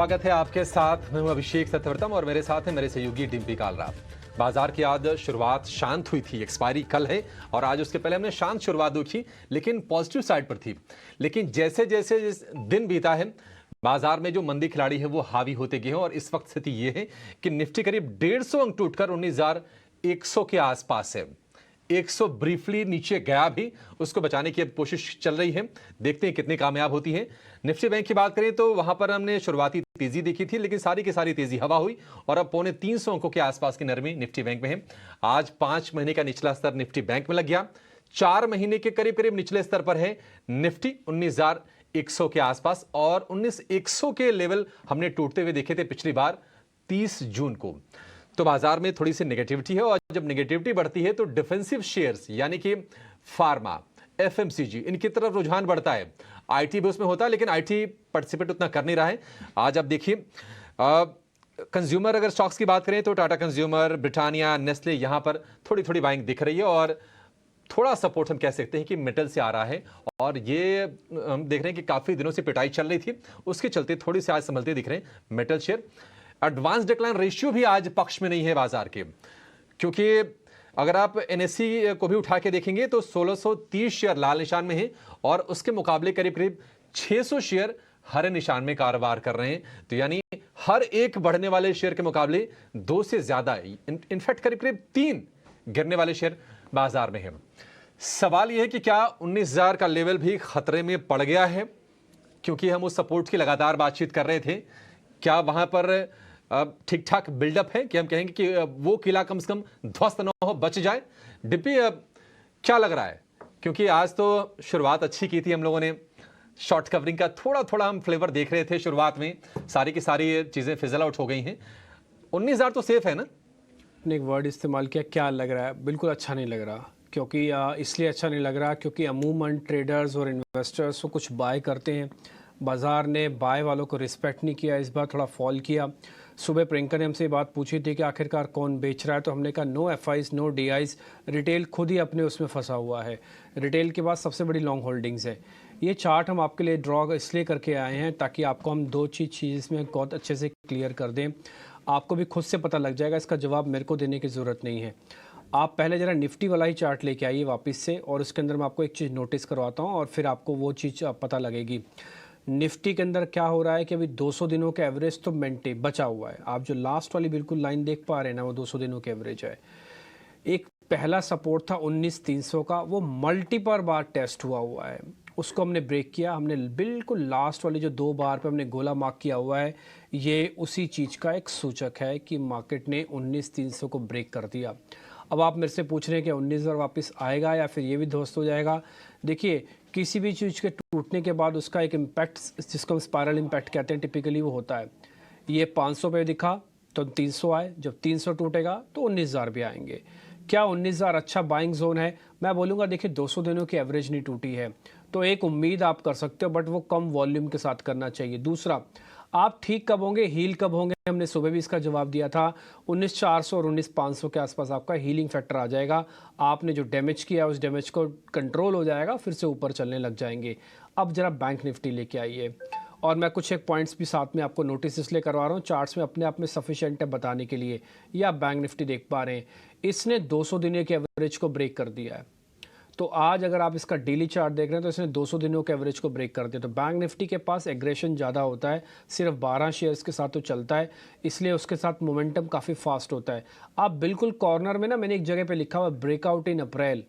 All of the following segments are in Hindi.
स्वागत है आपके साथ। मैं हूं अभिषेक सत्यव्रतम और मेरे साथ है मेरे सहयोगी डिम्पी कालरा। बाजार की आज शुरुआत शांत हुई थी, एक्सपायरी कल है और आज उसके पहले हमने शांत शुरुआत देखी, लेकिन पॉजिटिव साइड पर थी। लेकिन जैसे जैसे दिन बीता है, बाजार में जो मंदी खिलाड़ी है वो हावी होते गए हैं और इस वक्त स्थिति ये है कि निफ्टी करीब 150 अंक टूटकर 19,100 के आसपास है। 100 ब्रीफली नीचे गया भी, उसको बचाने की अब कोशिश चल रही है। देखते हैं कितनी कामयाब होती है। निफ्टी बैंक की बात करें तो वहां पर हमने शुरुआती तेजी देखी थी, लेकिन सारी की सारी तेजी हवा हुई और अब 250 अंकों के आसपास की नरमी निफ्टी बैंक में है। आज 5 महीने का निचला स्तर निफ्टी बैंक में लग गया। 4 महीने के करीब करीब निचले स्तर पर है निफ्टी 19,100 के आसपास और 19,100 के लेवल हमने टूटते हुए देखे थे पिछली बार 30 जून को। तो बाजार में थोड़ी सी नेगेटिविटी है और जब नेगेटिविटी बढ़ती है तो डिफेंसिव शेयर्स यानी कि फार्मा, एफएमसीजी, इनकी तरफ रुझान बढ़ता है। आईटी भी उसमें होता है, लेकिन आईटी पार्टिसिपेट उतना कर नहीं रहा है। आज आप देखिए कंज्यूमर अगर स्टॉक्स की बात करें तो टाटा कंज्यूमर, ब्रिटानिया, नेस्ले, यहां पर थोड़ी थोड़ी बाइंग दिख रही है और थोड़ा सपोर्ट हम कह सकते हैं कि मेटल से आ रहा है और ये हम देख रहे हैं कि काफी दिनों से पिटाई चल रही थी, उसके चलते थोड़ी से आज संभलते दिख रहे हैं metal share. Advance decline ratio भी आज पक्ष में नहीं है बाजार के, क्योंकि अगर आप एनएससी को भी उठा के देखेंगे तो 1630 शेयर लाल निशान में है और उसके मुकाबले करीब करीब 600 शेयर हरे निशान में कारोबार कर रहे हैं। तो यानी हर एक बढ़ने वाले शेयर के मुकाबले 2 से ज्यादा, इनफैक्ट करीब करीब 3 गिरने वाले शेयर बाजार में है। सवाल यह है कि क्या 19,000 का लेवल भी खतरे में पड़ गया है, क्योंकि हम उस सपोर्ट की लगातार बातचीत कर रहे थे। क्या वहां पर ठीक ठाक बिल्डअप है कि हम कहेंगे कि वो किला कम से कम ध्वस्त न हो, बच जाए? डिप्पी क्या लग रहा है? क्योंकि आज तो शुरुआत अच्छी की थी हम लोगों ने, शॉर्ट कवरिंग का थोड़ा थोड़ा हम फ्लेवर देख रहे थे शुरुआत में, सारी की सारी चीजें फिजल आउट हो गई हैं। 19,000 तो सेफ है ना? ने एक वर्ड इस्तेमाल किया, क्या लग रहा है? बिल्कुल अच्छा नहीं लग रहा, क्योंकि इसलिए अच्छा नहीं लग रहा क्योंकि अमूमन ट्रेडर्स और इन्वेस्टर्स को कुछ बाय करते हैं। बाज़ार ने बाय वालों को रिस्पेक्ट नहीं किया, इस बार थोड़ा फॉल किया। सुबह प्रियंका ने हमसे ये बात पूछी थी कि आखिरकार कौन बेच रहा है, तो हमने कहा no FIs no DIs, retail खुद ही अपने उसमें फंसा हुआ है। रिटेल के बाद सबसे बड़ी लॉन्ग होल्डिंग्स है। ये चार्ट हम आपके लिए ड्रॉ इसलिए करके आए हैं ताकि आपको हम दो चीज़ में बहुत अच्छे से क्लियर कर दें, आपको भी खुद से पता लग जाएगा। इसका जवाब मेरे को देने की ज़रूरत नहीं है। आप पहले ज़रा निफ्टी वाला ही चार्ट लेके आइए वापस से, और उसके अंदर मैं आपको एक चीज़ नोटिस करवाता हूँ और फिर आपको वो चीज़ पता लगेगी। निफ्टी के अंदर क्या हो रहा है कि अभी 200 दिनों का एवरेज तो मेंटेन बचा हुआ है। आप जो लास्ट वाली बिल्कुल लाइन देख पा रहे हैं ना, वो 200 दिनों के एवरेज है। एक पहला सपोर्ट था 19,300 का, वो मल्टीपल बार टेस्ट हुआ है, उसको हमने ब्रेक किया। हमने बिल्कुल लास्ट वाली जो 2 बार पे हमने गोला मार्क किया हुआ है, ये उसी चीज़ का एक सूचक है कि मार्केट ने 19,300 को ब्रेक कर दिया। अब आप मेरे से पूछ रहे हैं कि 19,000 वापस आएगा या फिर ये भी ध्वस्त हो जाएगा। देखिए, किसी भी चीज़ के टूटने के बाद उसका एक इम्पैक्ट, जिसको हम स्पायरल इम्पैक्ट कहते हैं, टिपिकली वो होता है। ये 500 पे दिखा तो 300 आए, जब 300 टूटेगा तो 19,000 भी आएंगे। क्या 19,000 अच्छा बाइंग जोन है? मैं बोलूँगा देखिए 200 दिनों की एवरेज नहीं टूटी है, तो एक उम्मीद आप कर सकते हो, बट वो कम वॉल्यूम के साथ करना चाहिए। दूसरा, आप ठीक कब होंगे, हील कब होंगे? हमने सुबह भी इसका जवाब दिया था, 19,400 और 19,500 के आसपास आपका हीलिंग फैक्टर आ जाएगा। आपने जो डैमेज किया उस डैमेज को कंट्रोल हो जाएगा, फिर से ऊपर चलने लग जाएंगे। अब जरा बैंक निफ्टी लेके आइए, और मैं कुछ एक पॉइंट्स भी साथ में आपको नोटिस इसलिए करवा रहा हूँ, चार्ट्स में अपने आप में सफिशिएंट है बताने के लिए। ये आप बैंक निफ्टी देख पा रहे हैं, इसने 200 दिनों के एवरेज को ब्रेक कर दिया है। तो आज अगर आप इसका डेली चार्ट देख रहे हैं तो इसने 200 दिनों के एवरेज को ब्रेक कर दिया। तो बैंक निफ्टी के पास एग्रेशन ज़्यादा होता है, सिर्फ 12 शेयर्स के साथ तो चलता है, इसलिए उसके साथ मोमेंटम काफ़ी फास्ट होता है। आप बिल्कुल कॉर्नर में ना, मैंने एक जगह पे लिखा हुआ ब्रेकआउट इन अप्रैल।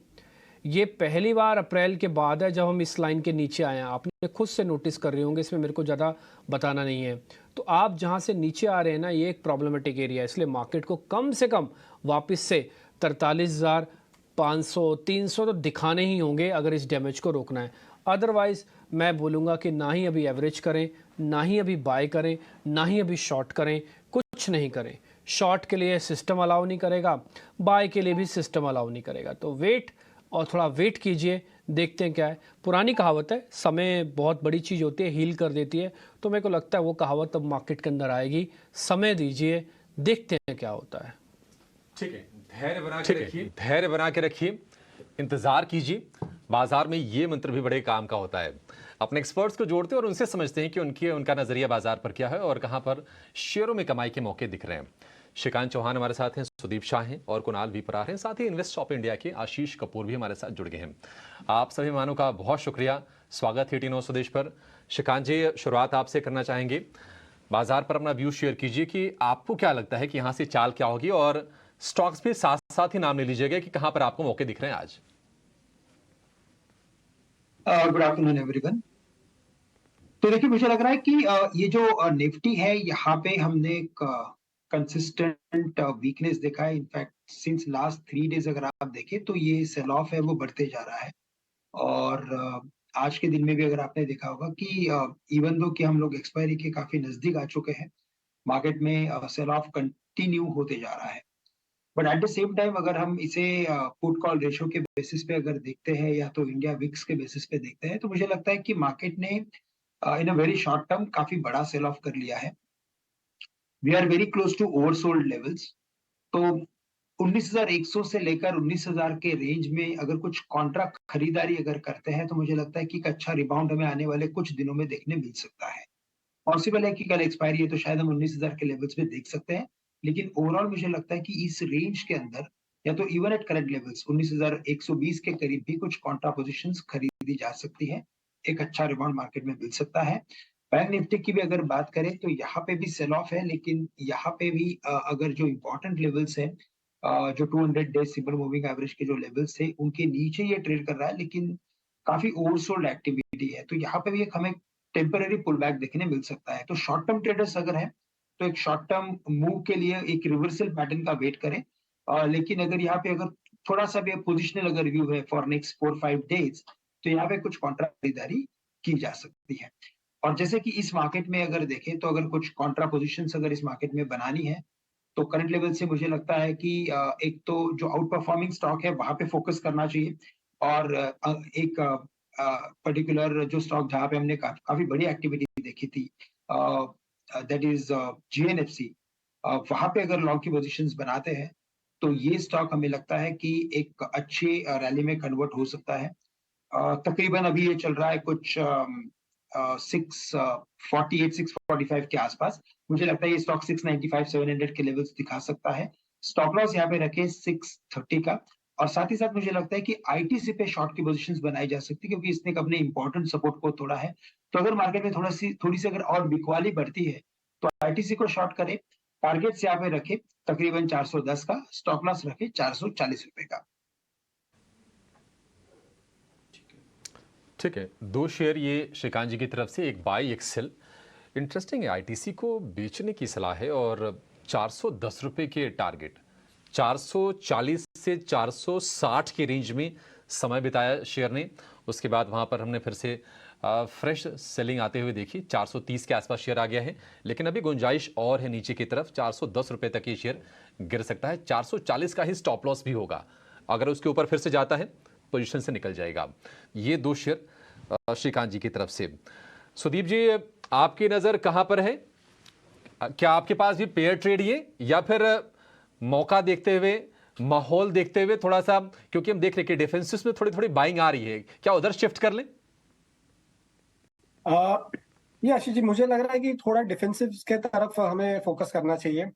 ये पहली बार अप्रैल के बाद है जब हम इस लाइन के नीचे आए हैं। आपने खुद से नोटिस कर रहे होंगे, इसमें मेरे को ज़्यादा बताना नहीं है। तो आप जहाँ से नीचे आ रहे हैं ना, ये एक प्रॉब्लमेटिक एरिया है, इसलिए मार्केट को कम से कम वापस से 43,500 300 तो दिखाने ही होंगे अगर इस डैमेज को रोकना है। अदरवाइज़ मैं बोलूँगा कि ना ही अभी एवरेज करें, ना ही अभी बाय करें, ना ही अभी शॉर्ट करें, कुछ नहीं करें। शॉर्ट के लिए सिस्टम अलाउ नहीं करेगा, बाय के लिए भी सिस्टम अलाउ नहीं करेगा। तो वेट और थोड़ा वेट कीजिए, देखते हैं क्या है। पुरानी कहावत है, समय बहुत बड़ी चीज़ होती है, हील कर देती है। तो मेरे को लगता है वो कहावत अब मार्केट के अंदर आएगी। समय दीजिए, देखते हैं क्या होता है। ठीक है, धैर्य बना के रखिए, धैर्य बना के रखिए, इंतजार कीजिए। बाजार में ये मंत्र भी बड़े काम का होता है। अपने एक्सपर्ट्स को जोड़ते हैं और उनसे समझते हैं कि उनका नजरिया बाजार पर क्या है और कहां पर शेयरों में कमाई के मौके दिख रहे हैं। श्रीकांत चौहान हमारे साथ हैं, सुदीप शाह हैं और कुणाल भी परार हैं, साथ ही इन्वेस्ट शॉप इंडिया के आशीष कपूर भी हमारे साथ जुड़ गए हैं। आप सभी मेहमानों का बहुत शुक्रिया, स्वागत है टी9 स्वदेश पर। श्रीकांत जी, शुरुआत आपसे करना चाहेंगे, बाजार पर अपना व्यू शेयर कीजिए कि आपको क्या लगता है कि यहाँ से चाल क्या होगी, और स्टॉक्स भी साथ साथ ही नाम ले लीजिएगा कि कहां पर आपको मौके दिख रहे हैं आज। Good afternoon everyone. तो देखिए, मुझे लग रहा है कि ये जो निफ्टी है, यहाँ पे हमने एक कंसिस्टेंट वीकनेस देखा है। इनफैक्ट सिंस लास्ट 3 डेज अगर आप देखें तो ये सेल ऑफ है वो बढ़ते जा रहा है। और आज के दिन में भी अगर आपने देखा होगा कि इवन दो कि हम लोग एक्सपायरी के काफी नजदीक आ चुके हैं, मार्केट में सेल ऑफ कंटिन्यू होते जा रहा है। But at the same time अगर हम इसे पुट कॉल रेशियो के बेसिस पे अगर देखते हैं या तो इंडिया विक्स के बेसिस पे देखते हैं, तो मुझे लगता है कि मार्केट ने in a very short term काफी बड़ा सेल ऑफ कर लिया है। We are very close to oversold levels. तो 19,100 से लेकर 19,000 के रेंज में अगर कुछ कॉन्ट्रा खरीदारी अगर करते हैं, तो मुझे लगता है कि एक अच्छा रिबाउंड हमें आने वाले कुछ दिनों में देखने मिल सकता है। पॉसिबल है कि कल एक्सपायरी है तो शायद हम 19,000 के लेवल्स पे देख सकते हैं, लेकिन ओवरऑल मुझे लगता है कि इस रेंज के अंदर या तो इवन एट करंट लेवल्स 19,120 के करीब भी कुछ कॉन्ट्रा पोजीशंस खरीदी जा सकती है। एक अच्छा रिबाउंड मार्केट में मिल सकता है। बैंक निफ्टी की भी अगर बात करें तो यहाँ पे भी सेल ऑफ है, लेकिन यहाँ पे भी अगर जो इम्पोर्टेंट लेवल्स है, जो 200 डेज सिंपल मूविंग एवरेज के जो लेवल्स थे उनके नीचे ये ट्रेड कर रहा है, लेकिन काफी ओवरसोल्ड एक्टिविटी है। तो यहाँ पे भी एक हमें टेम्पररी पुल बैक देखने मिल सकता है। तो शॉर्ट टर्म ट्रेडर्स अगर हैं तो एक शॉर्ट टर्म मूव के लिए एक रिवर्सल पैटर्न का वेट करें। लेकिन अगर यहाँ पे अगर थोड़ा सा भी पोजिशनल अगर व्यू है फॉर नेक्स्ट 4-5 डेज, तो यहाँ पे कुछ कॉन्ट्रा खरीदारी की जा सकती है। और जैसे कि इस मार्केट में अगर देखें तो अगर कुछ कॉन्ट्रा पोजिशंस अगर इस मार्केट में बनानी है, तो करंट लेवल से मुझे लगता है कि एक तो जो आउट परफॉर्मिंग स्टॉक है वहां पे फोकस करना चाहिए। और एक पर्टिकुलर जो स्टॉक जहां पे हमने काफी बड़ी एक्टिविटी देखी थी, दैट इज जीएनएफसी, वहां पे अगर लॉन्ग की पोजीशंस बनाते हैं तो ये स्टॉक हमें लगता है कि एक अच्छे रैली में कन्वर्ट हो सकता है। तकरीबन अभी ये चल रहा है कुछ 648 645 के आसपास। मुझे लगता है ये स्टॉक 695 700 के लेवल्स दिखा सकता है। स्टॉप लॉस यहाँ पे रखे 630 का। और साथ ही साथ मुझे लगता है कि आईटीसी पे शॉर्ट की पोजीशंस बनाई जा सकती है, क्योंकि इसने अपने इंपॉर्टेंट सपोर्ट को तोड़ा है। तो अगर मार्केट में थोड़ी सी अगर और बिकवाली बढ़ती है तो आईटीसी को शॉर्ट करें। टारगेट्स यहाँ पे रखे तकरीबन 410 का, स्टॉप लॉस रखे 440 रुपए का। ठीक है, दो शेयर ये श्रीकांत जी की तरफ से, एक बाई एक सेल। इंटरेस्टिंग है, आईटीसी को बेचने की सलाह है और 410 रुपए के टारगेट, 440 से 460 के रेंज में समय बिताया शेयर ने। उसके बाद वहाँ पर हमने फिर से फ्रेश सेलिंग आते हुए देखी, 430 के आसपास शेयर आ गया है, लेकिन अभी गुंजाइश और है नीचे की तरफ। 410 रुपए तक ये शेयर गिर सकता है। 440 का ही स्टॉप लॉस भी होगा, अगर उसके ऊपर फिर से जाता है पोजीशन से निकल जाएगा। ये दो शेयर श्रीकांत जी की तरफ से। सुदीप जी, आपकी नज़र कहाँ पर है? क्या आपके पास भी पेयर ट्रेड ये, या फिर मौका देखते हुए, माहौल देखते हुए थोड़ा सा, क्योंकि हम देख रहे हैं कि डिफेंसिव में थोड़ी थोड़ी बाइंग आ रही है, क्या उधर शिफ्ट कर लें? ये आशीष जी, मुझे लग रहा है कि थोड़ा डिफेंसिव के तरफ हमें फोकस करना चाहिए।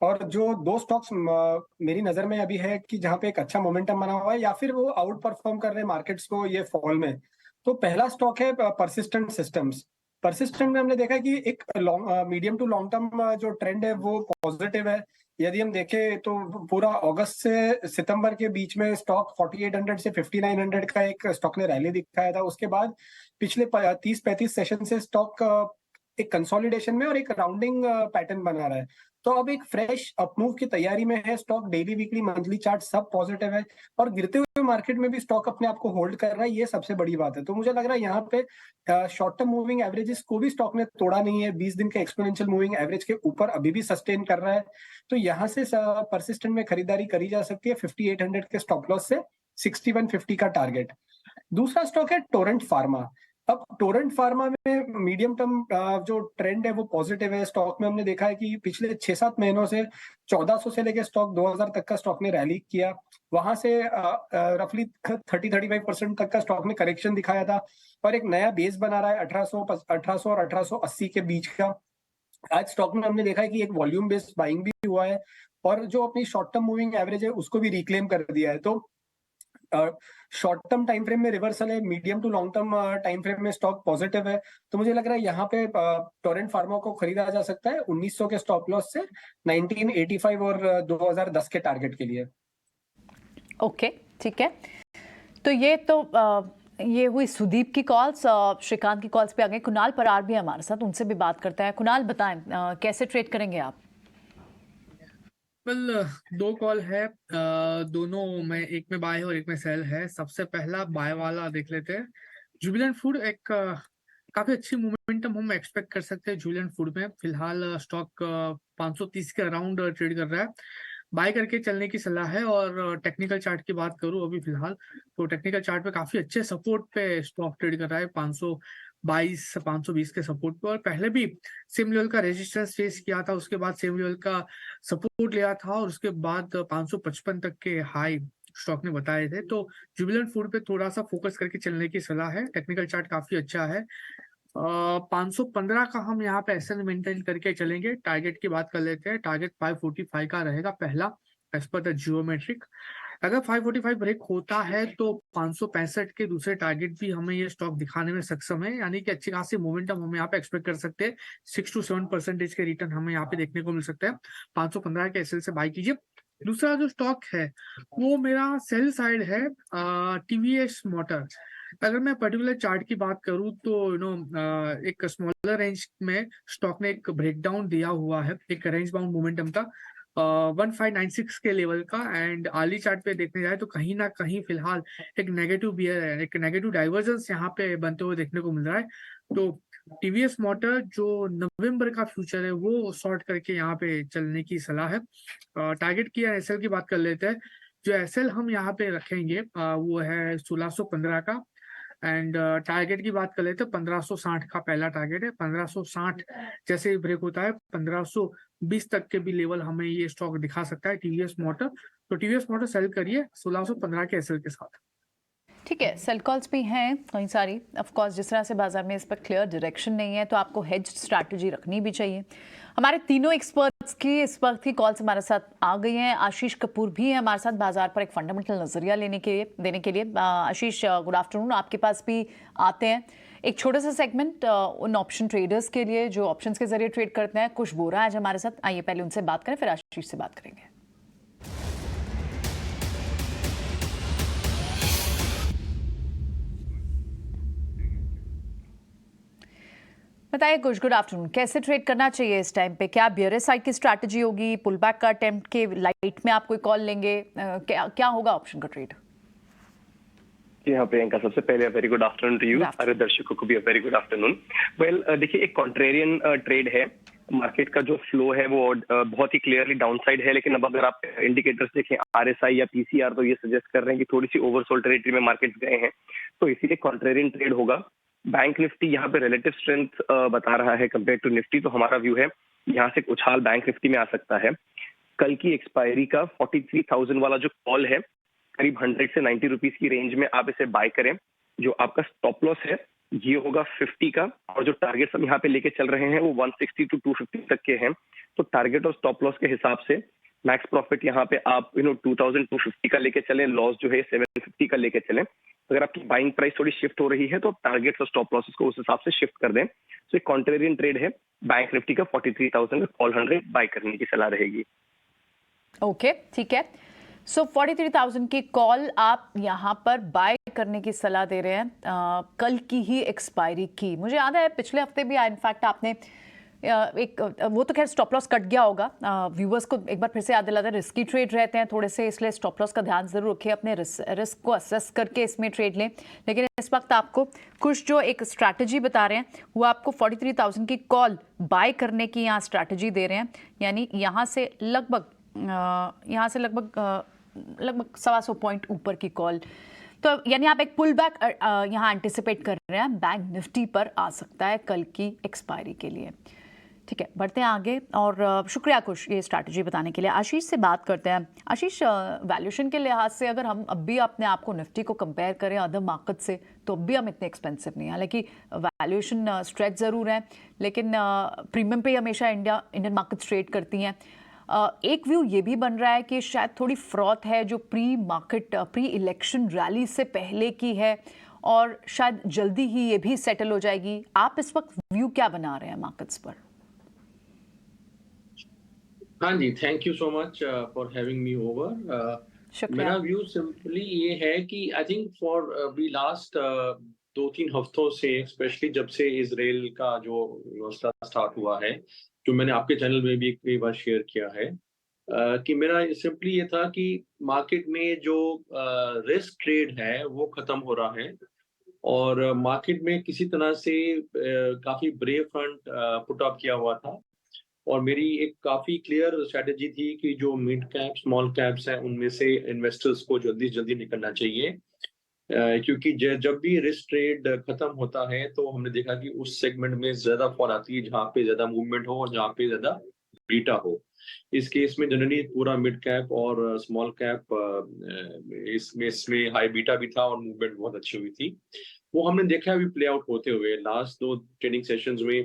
और जो दो स्टॉक्स मेरी नजर में अभी है कि जहां पे एक अच्छा मोमेंटम बना हुआ है या फिर वो आउट परफॉर्म कर रहे हैं मार्केट्स को ये फॉल में, तो पहला स्टॉक है परसिस्टेंट सिस्टम्स। परसिस्टेंट में हमने देखा कि एक मीडियम टू लॉन्ग टर्म जो ट्रेंड है वो पॉजिटिव है। यदि हम देखें तो पूरा अगस्त से सितंबर के बीच में स्टॉक 4800 से 5900 का एक स्टॉक ने रैली दिखाया था। उसके बाद पिछले 30-35 सेशन से स्टॉक एक कंसोलिडेशन में और एक राउंडिंग पैटर्न बना रहा है। तो अब एक फ्रेश अपमूव की तैयारी में है stock. Daily weekly monthly chart सब पॉजिटिव है और गिरते हुए मार्केट में भी स्टॉक अपने आप को होल्ड कर रहा है, ये सबसे बड़ी बात है। तो मुझे लग रहा है यहाँ पे शॉर्ट टर्म मूविंग एवरेजेस को भी स्टॉक ने तोड़ा नहीं है। 20 दिन के एक्सपोनेंशियल मूविंग एवरेज के ऊपर अभी भी सस्टेन कर रहा है। तो यहाँ से परसिस्टेंट में खरीदारी करी जा सकती है 5800 के स्टॉप लॉस से 6150 का टारगेट। दूसरा स्टॉक है टोरेंट फार्मा। अब टोरेंट फार्मा में मीडियम टर्म जो ट्रेंड है वो पॉजिटिव है। स्टॉक में हमने देखा है कि पिछले 6-7 महीनों से 1400 से लेकर स्टॉक 2000 तक का स्टॉक ने रैली किया। वहां से रफली 30-35% तक का स्टॉक ने करेक्शन दिखाया था और एक नया बेस बना रहा है 1800 और 1880 के बीच का। आज स्टॉक में हमने देखा है कि एक वॉल्यूम बेस्ड बाइंग भी हुआ है और जो अपनी शॉर्ट टर्म मूविंग एवरेज है उसको भी रिक्लेम कर दिया है। तो शॉर्ट टर्म टाइम फ्रेम में रिवर्सल है, medium to long term time frame में स्टॉक पॉजिटिव है। तो मुझे लग रहा है यहाँ पे टोरेंट फार्मा को खरीदा जा सकता है 1900 के स्टॉप लॉस से 1985 और 2010 के टारगेट के लिए। ओके, ठीक है। तो ये हुई सुदीप की कॉल्स। श्रीकांत की कॉल्स पे आ गए। कुणाल परार भी है हमारे साथ, उनसे भी बात करते हैं। कुणाल बताएं, कैसे ट्रेड करेंगे आप? वेल, दो कॉल है, दोनों में, एक में बाय और एक में सेल है। सबसे पहला बाय वाला देख लेते हैं। जुबिलेंट फूड एक काफी अच्छी मोमेंटम हम एक्सपेक्ट कर सकते हैं जुबिलेंट फूड में। फिलहाल स्टॉक 530 के अराउंड ट्रेड कर रहा है। बाय करके चलने की सलाह है। और टेक्निकल चार्ट की बात करूं अभी फिलहाल, तो टेक्निकल चार्ट पे काफी अच्छे सपोर्ट पे स्टॉक ट्रेड कर रहा है, 522 520 के सपोर्ट पे। और पहले भी सेम लेवल का रेजिस्टेंस फेस किया था, उसके बाद सेम लेवल का सपोर्ट लिया था और उसके बाद 555 तक के हाई स्टॉक ने बताए थे। तो जुबिलेंट फूड पे थोड़ा सा फोकस करके चलने की सलाह है। टेक्निकल चार्ट काफी अच्छा है। 515 का हम यहाँ पे एसएल मेंटेन करके चलेंगे। टारगेट की बात कर लेते हैं। टारगेट 545 का रहेगा पहला, एज पर द जियोमेट्रिक। अगर 545 ब्रेक होता है तो 565 के दूसरे टारगेट भी हमें ये स्टॉक दिखाने में सक्षम है, यानी कि अच्छी खासी मोमेंटम हम यहाँ पे एक्सपेक्ट कर सकते हैं। 6 to 7% के रिटर्न हमें यहाँ पे देखने को मिल सकता है। 515 के एसएल से बाय कीजिए। दूसरा जो स्टॉक है वो मेरा सेल साइड है, टीवीएस मोटर। अगर मैं पर्टिकुलर चार्ट की बात करूं तो एक स्मॉलर रेंज में स्टॉक ने एक ब्रेकडाउन दिया हुआ है, एक रेंज बाउंड मोमेंटम था 1596 के लेवल का। एंड आर्ली चार्ट पे देखने जाए तो कहीं ना कहीं फिलहाल एक नेगेटिव बियर है, एक नेगेटिव डाइवर्जेंस यहाँ पे बनते हुए देखने को मिल रहा है। तो टीवीएस मोटर जो नवंबर का फ्यूचर है वो शॉर्ट करके यहाँ पे चलने की सलाह है। टारगेट की एसएल की बात कर लेते हैं। जो एसएल हम यहाँ पे रखेंगे वो है 1615 का। एंड टारगेट की बात कर लेते हैं 1560 का पहला टारगेट है। 1560 जैसे ही ब्रेक होता है 1520 तक के भी लेवल हमें ये स्टॉक दिखा सकता है टीवीएस मोटर। तो टीवीएस मोटर सेल करिए 1615 के एसएल के साथ। ठीक है, सेल कॉल्स भी हैं कई सारी। ऑफ कोर्स जिस तरह से बाजार में इस पर क्लियर डायरेक्शन नहीं है तो आपको हेज स्ट्रैटेजी रखनी भी चाहिए। हमारे तीनों एक्सपर्ट्स की इस वक्त की कॉल्स हमारे साथ आ गई हैं। आशीष कपूर भी है हमारे साथ बाजार पर एक फंडामेंटल नजरिया देने के लिए। आशीष, गुड आफ्टरनून। आपके पास भी आते हैं एक छोटा सा सेगमेंट उन ऑप्शन ट्रेडर्स के लिए जो ऑप्शंस के जरिए ट्रेड करते हैं। खुश बोरा आज हमारे साथ, आइए पहले उनसे बात करें, फिर आशीष से बात करेंगे। बताइए कुछ, गुड आफ्टरनून। कैसे ट्रेड करना चाहिए इस टाइम पे? क्या बियरिश साइड की स्ट्रैटेजी होगी? पुल बैक का अटेम्प्ट के लाइट में आप कोई कॉल लेंगे? क्या होगा ऑप्शन का ट्रेड? जी हाँ प्रियंका, सबसे पहले very good afternoon to you. सारे दर्शकों को भी वेरी गुड आफ्टरनून। वेल देखिए, एक कॉन्ट्रेरियन ट्रेड है। मार्केट का जो फ्लो है वो बहुत ही क्लियरली डाउन साइड है, लेकिन अब अगर आप इंडिकेटर्स देखें आरएसआई या पीसीआर तो ये सजेस्ट कर रहे हैं कि थोड़ी सी ओवरसोल्ड टेरिटरी में मार्केट गए हैं, तो इसीलिए कॉन्ट्रेरियन ट्रेड होगा। बैंक निफ्टी यहाँ पे रिलेटिव स्ट्रेंथ बता रहा है कंपेयर टू निफ्टी, तो हमारा व्यू है यहाँ से उछाल बैंक निफ्टी में आ सकता है। कल की एक्सपायरी का 43,000 वाला जो कॉल है, करीब 100 से 90 रुपीज की रेंज में आप इसे बाय करें। जो आपका स्टॉप लॉस है ये होगा 50 का, और जो टारगेट हम यहाँ पे लेके चल रहे हैं वो 160 to 250 तक के हैं। तो टारगेट और स्टॉप लॉस के हिसाब से मैक्स प्रॉफिट यहाँ पे आप 2250 का लेके चलें, लॉस जो है 750 का लेके चलें। अगर आपकी बाइंग प्राइस थोड़ी शिफ्ट हो रही है तो टारगेट और स्टॉप लॉसेस को उस हिसाब से शिफ्ट कर दें। तो एक कॉन्ट्रेरियन ट्रेड है। बैंक निफ्टी का 43,000 का कॉल 100 बाय करने की सलाह रहेगी। ओके, ठीक है। सो 43,000 की कॉल आप यहाँ पर बाय करने की सलाह दे रहे हैं। कल की ही एक्सपायरी की, मुझे याद है पिछले हफ्ते भी इनफैक्ट आपने एक, वो तो खैर स्टॉप लॉस कट गया होगा। व्यूवर्स को एक बार फिर से याद दिलाते हैं, रिस्की ट्रेड रहते हैं थोड़े से, इसलिए स्टॉप लॉस का ध्यान जरूर रखिए। अपने रिस्क को असेस करके इसमें ट्रेड लें। लेकिन इस वक्त आपको कुछ जो एक स्ट्रैटेजी बता रहे हैं वो आपको 43,000 की कॉल बाय करने की यहाँ स्ट्रैटेजी दे रहे हैं। यानी यहाँ से लगभग 125 पॉइंट ऊपर की कॉल। तो यानी आप एक पुल बैक यहाँ एंटिसिपेट कर रहे हैं, बैंक निफ्टी पर आ सकता है कल की एक्सपायरी के लिए। ठीक है, बढ़ते हैं आगे और शुक्रिया कुश ये स्ट्रैटेजी बताने के लिए। आशीष से बात करते हैं। आशीष, वैल्यूएशन के लिहाज से अगर हम अब भी अपने आप को निफ्टी को कंपेयर करें अदर मार्केट से, तो अब भी हम इतने एक्सपेंसिव नहीं हैं। हालांकि वैल्यूएशन स्ट्रेच ज़रूर है, लेकिन प्रीमियम पे हमेशा इंडियन मार्केट्स ट्रेड करती हैं। एक व्यू ये भी बन रहा है कि शायद थोड़ी फ्रॉथ है जो प्री इलेक्शन रैली से पहले की है और शायद जल्दी ही ये भी सेटल हो जाएगी। आप इस वक्त व्यू क्या बना रहे हैं मार्केट्स पर? हाँ जी, thank you so much for having me over. शुक्रिया। मेरा व्यू सिंपली ये है कि आई थिंक फॉर अभी लास्ट 2-3 हफ्तों से, स्पेशली जब से इजराइल का जो मसला स्टार्ट हुआ है, जो मैंने आपके चैनल में भी कई बार शेयर किया है, कि मेरा सिंपली ये था कि मार्केट में जो रिस्क ट्रेड है वो खत्म हो रहा है और मार्केट में किसी तरह से काफी ब्रेव फ्रंट पुट अप किया हुआ था और मेरी एक काफी क्लियर स्ट्रेटेजी थी कि जो मिड कैप स्मॉल कैप्स हैं उनमें से इन्वेस्टर्स को जल्दी जल्दी निकलना चाहिए, क्योंकि जब भी रिस्क ट्रेड खत्म होता है तो हमने देखा कि उस सेगमेंट में ज्यादा फॉल आती है जहाँ पे ज्यादा मूवमेंट हो और जहाँ पे ज्यादा बीटा हो। इस केस में जनरली पूरा मिड कैप और स्मॉल कैप इसमें हाई बीटा भी था और मूवमेंट बहुत अच्छी हुई थी। वो हमने देखा अभी प्ले आउट होते हुए लास्ट 2 ट्रेडिंग सेशंस में।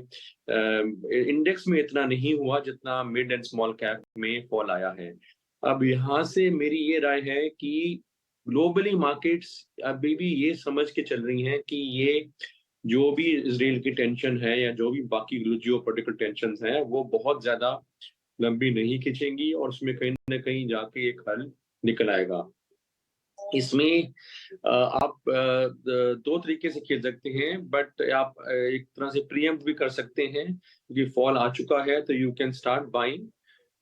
इंडेक्स में इतना नहीं हुआ जितना मिड एंड स्मॉल कैप में फॉल आया है। अब यहाँ से मेरी ये राय है कि ग्लोबली मार्केट्स अभी भी ये समझ के चल रही हैं कि ये जो भी इजराइल की टेंशन है या जो भी बाकी जियोपॉलिटिकल टेंशंस हैं वो बहुत ज्यादा लंबी नहीं खींचेंगी और उसमें कहीं ना कहीं जाके एक हल निकल आएगा। इसमें आप 2 तरीके से खेल सकते हैं, बट आप एक तरह से प्रीएम्प्ट भी कर सकते हैं क्योंकि फॉल आ चुका है तो you can start buying.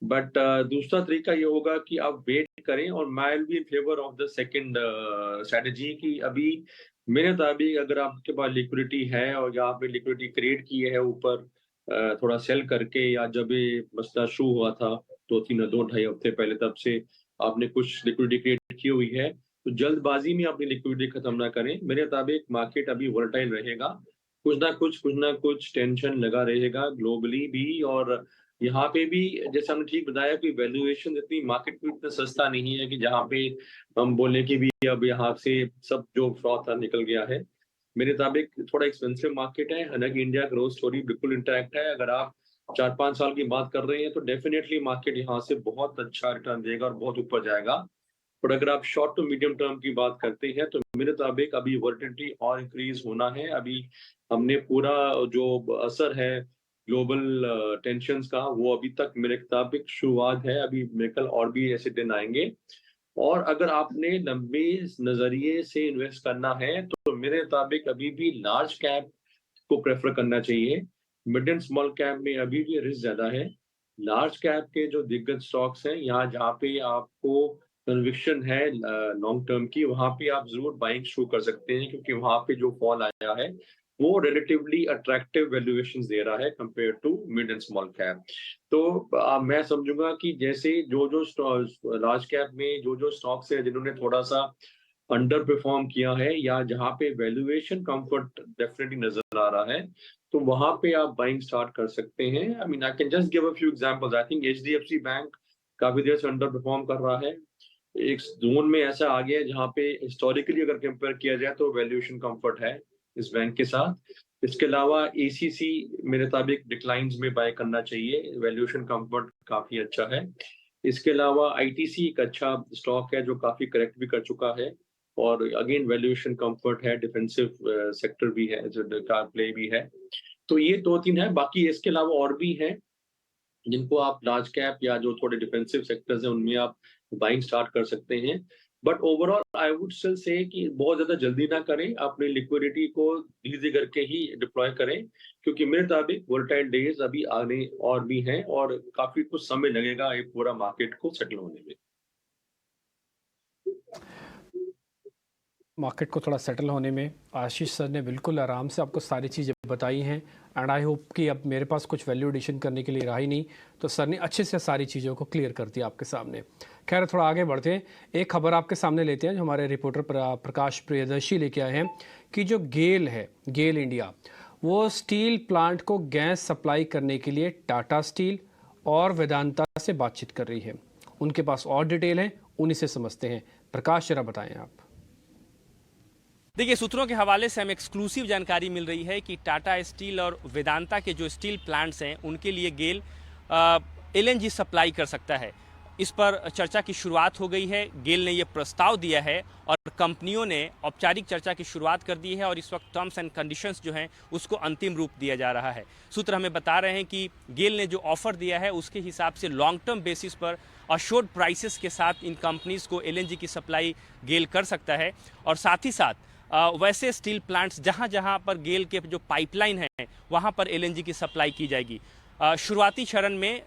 But दूसरा तरीका ये होगा कि आप वेट करें और मैं will be in favour of the second strategy कि अभी मेरे मुताबिक अगर आपके पास लिक्विडिटी है और या आपने लिक्विडिटी क्रिएट की है ऊपर थोड़ा सेल करके, या जब ये मसला शुरू हुआ था 2-3-2-2.5 हफ्ते पहले, तब से आपने कुछ लिक्विडिटी क्रिएट की हुई है, तो जल्दबाजी में अपनी लिक्विडिटी खत्म ना करें। मेरे मुताबिक मार्केट अभी वोलेटाइल रहेगा, कुछ ना कुछ टेंशन लगा रहेगा ग्लोबली भी और यहाँ पे भी। जैसे हमने ठीक बताया कि वैल्यूएशन इतनी मार्केट में इतना सस्ता नहीं है कि जहाँ पे हम बोले कि भी अब यहाँ से सब जो फ्रॉड था निकल गया है। मेरे मुताबिक थोड़ा एक्सपेंसिव मार्केट है, हालांकि इंडिया ग्रोथ स्टोरी बिल्कुल इंटैक्ट है। अगर आप 4-5 साल की बात कर रहे हैं तो डेफिनेटली मार्केट यहाँ से बहुत अच्छा रिटर्न देगा और बहुत ऊपर जाएगा। पर अगर आप शॉर्ट टू मीडियम टर्म की बात करते हैं तो मेरे मुताबिक अभी वोलेटिलिटी और इंक्रीज होना है। अभी हमने पूरा जो असर है ग्लोबल टेंशंस का वो अभी तक मेरे मुताबिक शुरुआत है, अभी मेरे ख्याल और भी ऐसे दिन आएंगे। और अगर आपने लंबे नजरिए से इन्वेस्ट करना है तो मेरे मुताबिक अभी भी लार्ज कैप को प्रेफर करना चाहिए। मिड एंड स्मॉल कैप में अभी भी रिस्क ज्यादा है। लार्ज कैप के जो दिग्गज स्टॉक्स हैं यहाँ जहाँ पे आपको कन्विक्शन है लॉन्ग टर्म की, वहां पे आप जरूर बाइंग शुरू कर सकते हैं क्योंकि वहां पे जो फॉल आया है वो रिलेटिवली अट्रैक्टिव वैल्यूएशंस दे रहा है compare to mid and small cap. तो मैं समझूंगा कि जैसे जो लार्ज कैप में जो स्टॉक्स है जिन्होंने थोड़ा सा अंडर परफॉर्म किया है या जहाँ पे वैल्यूएशन कंफर्ट डेफिनेटली नजर आ रहा है, तो वहां पे आप बाइंग स्टार्ट कर सकते हैं। I mean I can just give a few examples. I think HDFC bank काफी देर से अंडर परफॉर्म कर रहा है, एक जोन में ऐसा आ गया है जहाँ पे हिस्टोरिकली अगर कंपेयर किया जाए तो वैल्यूएशन कंफर्ट है इस बैंक के साथ। इसके अलावा ACC मेरे मुताबिक डिक्लाइंस में बाय करना चाहिए, वैल्यूएशन कंफर्ट काफी अच्छा है। इसके अलावा ITC एक अच्छा स्टॉक है जो काफी करेक्ट भी कर चुका है और अगेन वैल्यूएशन कंफर्ट है, डिफेंसिव सेक्टर भी है, कार प्ले भी है। तो ये 2-3 है, बाकी इसके अलावा और भी हैं जिनको आप लार्ज कैप या जो थोड़े डिफेंसिव सेक्टर्स हैं उनमें आप बाइंग स्टार्ट कर सकते हैं। But overall I would still say कि बहुत ज्यादा जल्दी ना करें, अपनी लिक्विडिटी को धीरे करके ही डिप्लॉय करें क्योंकि मेरे मुताबिक वोलेटाइल डेज अभी आने और भी हैं और काफी कुछ समय लगेगा ये पूरा मार्केट को सेटल होने में। मार्केट को थोड़ा सेटल होने में आशीष सर ने बिल्कुल आराम से आपको सारी चीज़ें बताई हैं एंड आई होप कि अब मेरे पास कुछ वैल्यू एडिशन करने के लिए रहा ही नहीं, तो सर ने अच्छे से सारी चीज़ों को क्लियर कर दिया आपके सामने। खैर थोड़ा आगे बढ़ते हैं, एक खबर आपके सामने लेते हैं जो हमारे रिपोर्टर प्रकाश प्रियदर्शी लेके आए हैं कि जो गेल है, गेल इंडिया, वो स्टील प्लांट को गैस सप्लाई करने के लिए टाटा स्टील और वेदांता से बातचीत कर रही है। उनके पास और डिटेल है, उन्हीं से समझते हैं। प्रकाश जरा बताएं आप। देखिए, सूत्रों के हवाले से हमें एक्सक्लूसिव जानकारी मिल रही है कि टाटा स्टील और वेदांता के जो स्टील प्लांट्स हैं उनके लिए गेल एलएनजी सप्लाई कर सकता है। इस पर चर्चा की शुरुआत हो गई है। गेल ने यह प्रस्ताव दिया है और कंपनियों ने औपचारिक चर्चा की शुरुआत कर दी है और इस वक्त टर्म्स एंड कंडीशंस जो हैं उसको अंतिम रूप दिया जा रहा है। सूत्र हमें बता रहे हैं कि गेल ने जो ऑफर दिया है उसके हिसाब से लॉन्ग टर्म बेसिस पर अश्योर्ड प्राइसेस के साथ इन कंपनीज को एलएनजी की सप्लाई गेल कर सकता है। और साथ ही साथ वैसे स्टील प्लांट्स जहां पर गेल के जो पाइपलाइन है वहां पर एलएनजी की सप्लाई की जाएगी। शुरुआती चरण में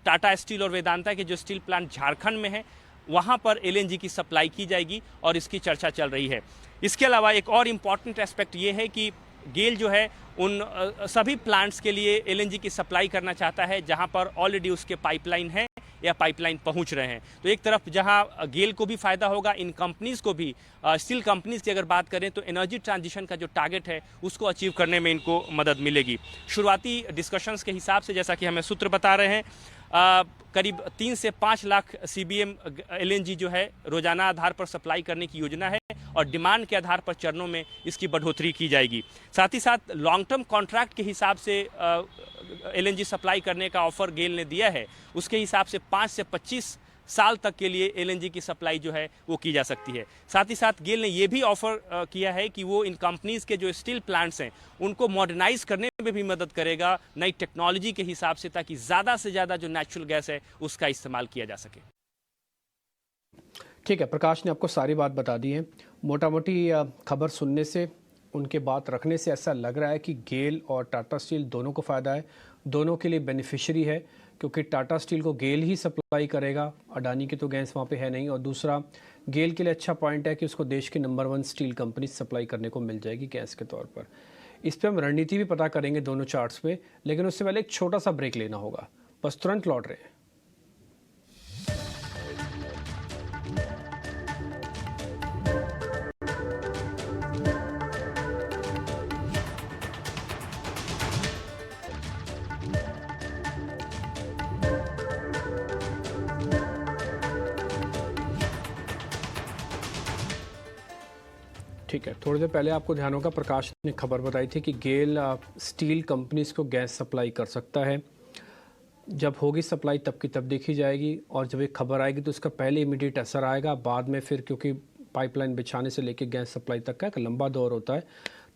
टाटा स्टील और वेदांता के जो स्टील प्लांट झारखंड में है वहां पर एलएनजी की सप्लाई की जाएगी और इसकी चर्चा चल रही है। इसके अलावा एक और इम्पॉर्टेंट एस्पेक्ट ये है कि गेल जो है उन सभी प्लांट्स के लिए एलएनजी की सप्लाई करना चाहता है जहां पर ऑलरेडी उसके पाइपलाइन है या पाइपलाइन पहुंच रहे हैं। तो एक तरफ जहां गेल को भी फायदा होगा, इन कंपनीज को भी, स्टील कंपनीज की अगर बात करें तो एनर्जी ट्रांजिशन का जो टारगेट है उसको अचीव करने में इनको मदद मिलेगी। शुरुआती डिस्कशंस के हिसाब से जैसा कि हमें सूत्र बता रहे हैं करीब 3 से 5 लाख CBM LNG जो है रोजाना आधार पर सप्लाई करने की योजना है और डिमांड के आधार पर चरणों में इसकी बढ़ोतरी की जाएगी। साथ ही साथ लॉन्ग टर्म कॉन्ट्रैक्ट के हिसाब से LNG सप्लाई करने का ऑफर गेल ने दिया है, उसके हिसाब से 5 से 25 साल तक के लिए LNG की सप्लाई जो है वो की जा सकती है। साथ ही साथ गेल ने ये भी ऑफर किया है कि वो इन कंपनीज के जो स्टील प्लांट्स हैं उनको मॉडर्नाइज करने में भी मदद करेगा नई टेक्नोलॉजी के हिसाब से, ताकि ज़्यादा से ज़्यादा जो नेचुरल गैस है उसका इस्तेमाल किया जा सके। ठीक है, प्रकाश ने आपको सारी बात बता दी है। मोटा मोटी खबर सुनने से, उनके बात रखने से ऐसा लग रहा है कि गेल और टाटा स्टील दोनों को फ़ायदा है, दोनों के लिए बेनिफिशियरी है, क्योंकि टाटा स्टील को गेल ही सप्लाई करेगा, अडानी की तो गैस वहाँ पे है नहीं। और दूसरा, गेल के लिए अच्छा पॉइंट है कि उसको देश की नंबर 1 स्टील कंपनी सप्लाई करने को मिल जाएगी गैस के तौर पर। इस पर हम रणनीति भी पता करेंगे दोनों चार्ट्स पे, लेकिन उससे पहले एक छोटा सा ब्रेक लेना होगा। बस तुरंत लौट रहे हैं। ठीक है, थोड़ी देर पहले आपको ध्यान होगा प्रकाश ने खबर बताई थी कि गेल स्टील कंपनीज को गैस सप्लाई कर सकता है। जब होगी सप्लाई तब की तब देखी जाएगी, और जब एक खबर आएगी तो उसका पहले इमीडिएट असर आएगा, बाद में फिर क्योंकि पाइपलाइन बिछाने से लेकर गैस सप्लाई तक का एक लंबा दौर होता है,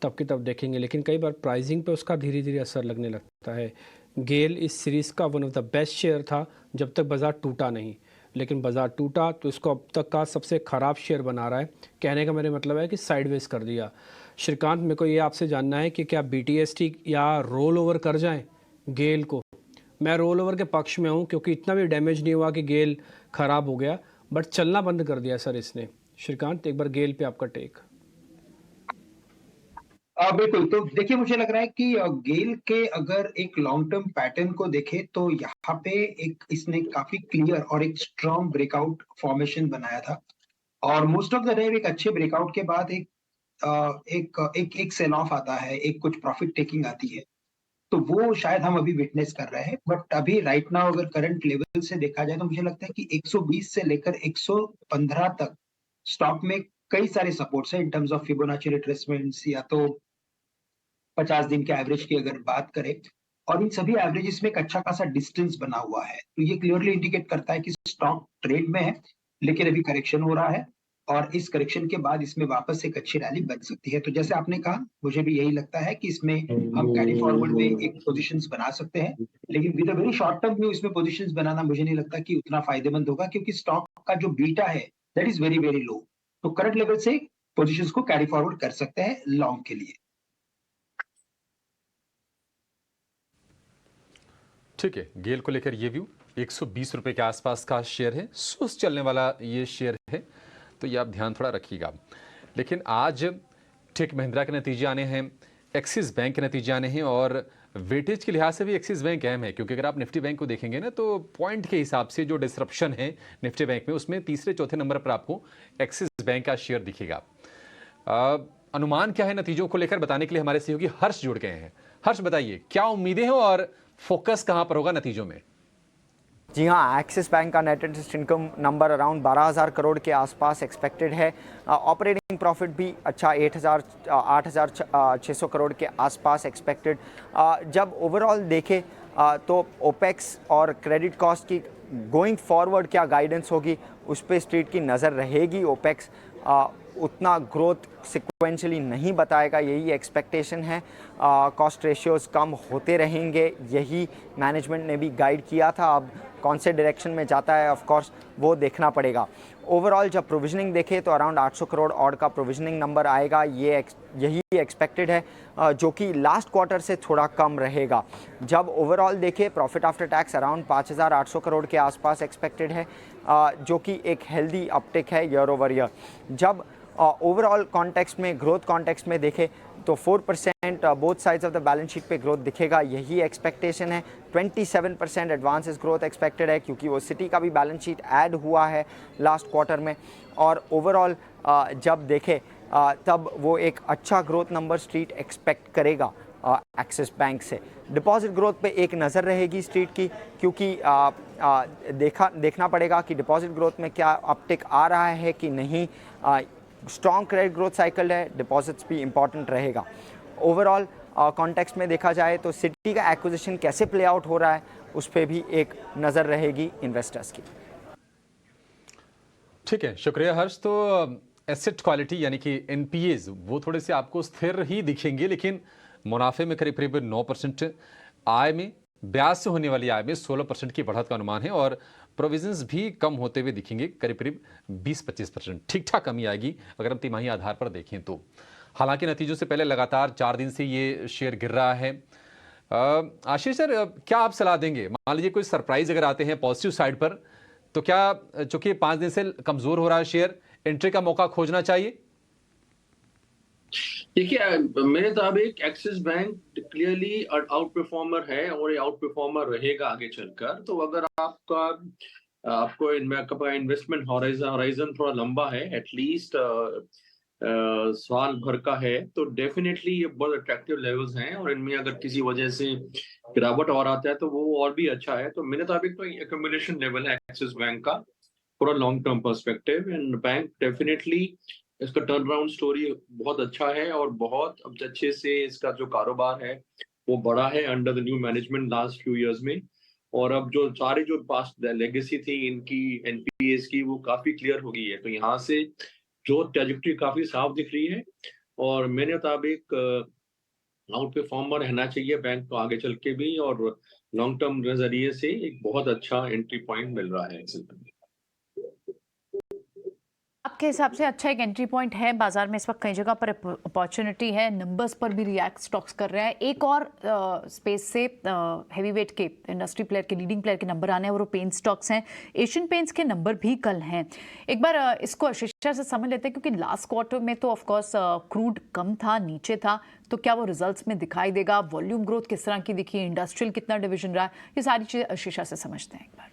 तब की तब देखेंगे। लेकिन कई बार प्राइसिंग पे उसका धीरे धीरे असर लगने लगता है। गेल इस सीरीज़ का one of the best share था जब तक बाज़ार टूटा नहीं, लेकिन बाज़ार टूटा तो इसको अब तक का सबसे ख़राब शेयर बना रहा है। कहने का मेरे मतलब है कि साइडवेज कर दिया। श्रीकांत, मेरे को ये आपसे जानना है कि क्या BTST या रोल ओवर कर जाएं गेल को? मैं रोल ओवर के पक्ष में हूँ, क्योंकि इतना भी डैमेज नहीं हुआ कि गेल ख़राब हो गया, बट चलना बंद कर दिया सर इसने। श्रीकांत, एक बार गेल पे आपका टेक। बिल्कुल, तो देखिए मुझे लग रहा है कि गेल के अगर एक लॉन्ग टर्म पैटर्न को देखें तो यहाँ पे एक इसने काफी क्लियर और एक स्ट्रॉन्ग ब्रेकआउट फॉर्मेशन बनाया था, और मोस्ट ऑफ द टाइम एक अच्छे ब्रेकआउट के बाद एक सेल ऑफ आता है, एक कुछ प्रॉफिट टेकिंग आती है, तो वो शायद हम अभी विटनेस कर रहे हैं। बट अभी राइट नाउ अगर करंट लेवल से देखा जाए तो मुझे लगता है कि 120 से लेकर 115 तक स्टॉक में कई सारे सपोर्ट्स हैं इन टर्म्स ऑफ फिबोनाची रिट्रेसमेंट्स, या तो 50 दिन के एवरेज की अगर बात करें, और इन सभी एवरेजेस में एक अच्छा खासा डिस्टेंस बना हुआ है। तो ये क्लियरली इंडिकेट करता है कि स्टॉक ट्रेड में है, लेकिन अभी करेक्शन हो रहा है, और इस करेक्शन के बाद इसमें वापस एक अच्छी रैली बन सकती है। तो जैसे आपने कहा, मुझे भी यही लगता है कि इसमें हम कैरी फॉरवर्ड में एक पोजीशंस बना सकते हैं, लेकिन with a very short term view इसमें पोजीशंस बनाना मुझे नहीं लगता कि उतना फायदेमंद होगा, क्योंकि स्टॉक का जो बीटा है that is very very low. तो करंट लेवल से पोजीशंस को कैरी फॉरवर्ड कर सकते हैं लॉन्ग के लिए। ठीक है, गेल को लेकर ये व्यू 120 रुपए के आसपास का शेयर है, सुस्त चलने वाला ये शेयर है, तो ये आप ध्यान थोड़ा रखिएगा। लेकिन आज टेक महिंद्रा के नतीजे आने हैं, एक्सिस बैंक के नतीजे आने हैं, और वेटेज के लिहाज से भी एक्सिस बैंक अहम है, क्योंकि अगर आप निफ्टी बैंक को देखेंगे ना तो पॉइंट के हिसाब से जो डिसरप्शन है निफ्टी बैंक में, उसमें तीसरे चौथे नंबर पर आपको एक्सिस बैंक का शेयर दिखेगा। अनुमान क्या है नतीजों को लेकर बताने के लिए हमारे सहयोगी हर्ष जुड़ गए हैं। हर्ष, बताइए क्या उम्मीदें हैं और फोकस कहां पर होगा नतीजों में? जी हाँ, एक्सिस बैंक का net interest income number around 12,000 crore के आसपास एक्सपेक्टेड है। ऑपरेटिंग प्रॉफिट भी अच्छा 8,600 करोड़ के आसपास एक्सपेक्टेड। जब ओवरऑल देखें तो ओपेक्स और क्रेडिट कॉस्ट की गोइंग फॉरवर्ड क्या गाइडेंस होगी उस पर स्ट्रीट की नज़र रहेगी। ओपेक्स उतना ग्रोथ सिक्वेंशली नहीं बताएगा, यही एक्सपेक्टेशन है। कॉस्ट रेशियोज़ कम होते रहेंगे, यही मैनेजमेंट ने भी गाइड किया था। अब कौन से डायरेक्शन में जाता है ऑफ कोर्स वो देखना पड़ेगा। ओवरऑल जब प्रोविजनिंग देखें तो अराउंड 800 करोड़ ऑड का प्रोविजनिंग नंबर आएगा, यही एक्सपेक्टेड है, जो कि लास्ट क्वार्टर से थोड़ा कम रहेगा। जब ओवरऑल देखें profit after tax around 5,800 crore के आसपास एक्सपेक्टेड है, जो कि एक हेल्दी अपटिक है ईयर ओवर ईयर। जब ओवरऑल कॉन्टेक्स्ट में, ग्रोथ कॉन्टेक्स्ट में देखें तो 4% both sides of the balance sheet पे ग्रोथ दिखेगा, यही एक्सपेक्टेशन है। 27% एडवांसेस ग्रोथ एक्सपेक्टेड है, क्योंकि वो सिटी का भी बैलेंस शीट ऐड हुआ है लास्ट क्वार्टर में। और ओवरऑल जब देखें तब वो एक अच्छा ग्रोथ नंबर स्ट्रीट एक्सपेक्ट करेगा एक्सिस बैंक से। डिपॉजिट ग्रोथ पे एक नज़र रहेगी स्ट्रीट की, क्योंकि देखना पड़ेगा कि डिपॉजिट ग्रोथ में क्या अपटिक आ रहा है कि नहीं। स्ट्रॉन्ग क्रेडिट ग्रोथ साइकिल है, डिपॉजिट्स भी इंपॉर्टेंट रहेगा। ओवरऑल कॉन्टेक्स्ट में देखा जाए तो सिटी का एक्विजिशन कैसे प्ले आउट हो रहा है उस पर भी एक नज़र रहेगी इन्वेस्टर्स की। ठीक है, शुक्रिया हर्ष। तो एसेट क्वालिटी यानी कि एनपीएज वो थोड़े से आपको स्थिर ही दिखेंगे, लेकिन मुनाफे में करीब करीब 9%, आय में ब्याज से होने वाली आय में 16% की बढ़त का अनुमान है, और प्रोविजंस भी कम होते हुए दिखेंगे, करीब करीब 20-25%। ठीक ठाक कमी आएगी अगर हम तिमाही आधार पर देखें तो। हालांकि नतीजों से पहले लगातार 4 दिन से ये शेयर गिर रहा है। आशीष सर, क्या आप सलाह देंगे? मान लीजिए कोई सरप्राइज अगर आते हैं पॉजिटिव साइड पर, तो क्या चूंकि 5 दिन से कमजोर हो रहा है शेयर, एंट्री का मौका खोजना चाहिए? देखिए, मेरे मुताबिक axis bank clearly out performer है और ये आउट परफॉर्मर रहेगा आगे चलकर। तो अगर आपको इन्वेस्टमेंट हॉराइजन थोड़ा लंबा है, एटलीस्ट साल भर का है, तो डेफिनेटली ये बहुत अट्रैक्टिव लेवल्स हैं, और इनमें अगर किसी वजह से गिरावट और आता है तो वो और भी अच्छा है। तो मेरे मुताबिक तो एक्यूमुलेशन लेवल है एक्सिस बैंक का for a long term perspective, and bank definitely इसका टर्न अराउंड स्टोरी बहुत अच्छा है, और बहुत अच्छे से इसका जो कारोबार है वो बढ़ा है under the new management last few years में। और अब जो सारी जो पास्ट लेगेसी थी इनकी एनपीएस की, वो काफी क्लियर हो गई है। तो यहाँ से जो ट्रैजेक्टरी काफी साफ दिख रही है, और मेरे मुताबिक आउट परफॉर्मर रहना चाहिए बैंक को आगे चल के भी, और लॉन्ग टर्म नजरिए से एक बहुत अच्छा एंट्री पॉइंट मिल रहा है। आपके हिसाब से अच्छा एक एंट्री पॉइंट है बाजार में? इस वक्त कई जगह पर अपॉर्चुनिटी है, नंबर्स पर भी रिएक्ट स्टॉक्स कर रहे हैं। एक और स्पेस से हैवीवेट के इंडस्ट्री प्लेयर के, लीडिंग प्लेयर के नंबर आने हैं, वो पेंट स्टॉक्स हैं। एशियन पेंट्स के नंबर भी कल हैं। एक बार इसको आशीषा से समझ लेते हैं, क्योंकि लास्ट क्वार्टर में तो ऑफकोर्स क्रूड कम था, नीचे था, तो क्या वो रिजल्ट्स में दिखाई देगा? वॉल्यूम ग्रोथ किस तरह की दिखी, इंडस्ट्रियल कितना डिविजन रहा, ये सारी चीज़ें आशीषा से समझते हैं एक बार।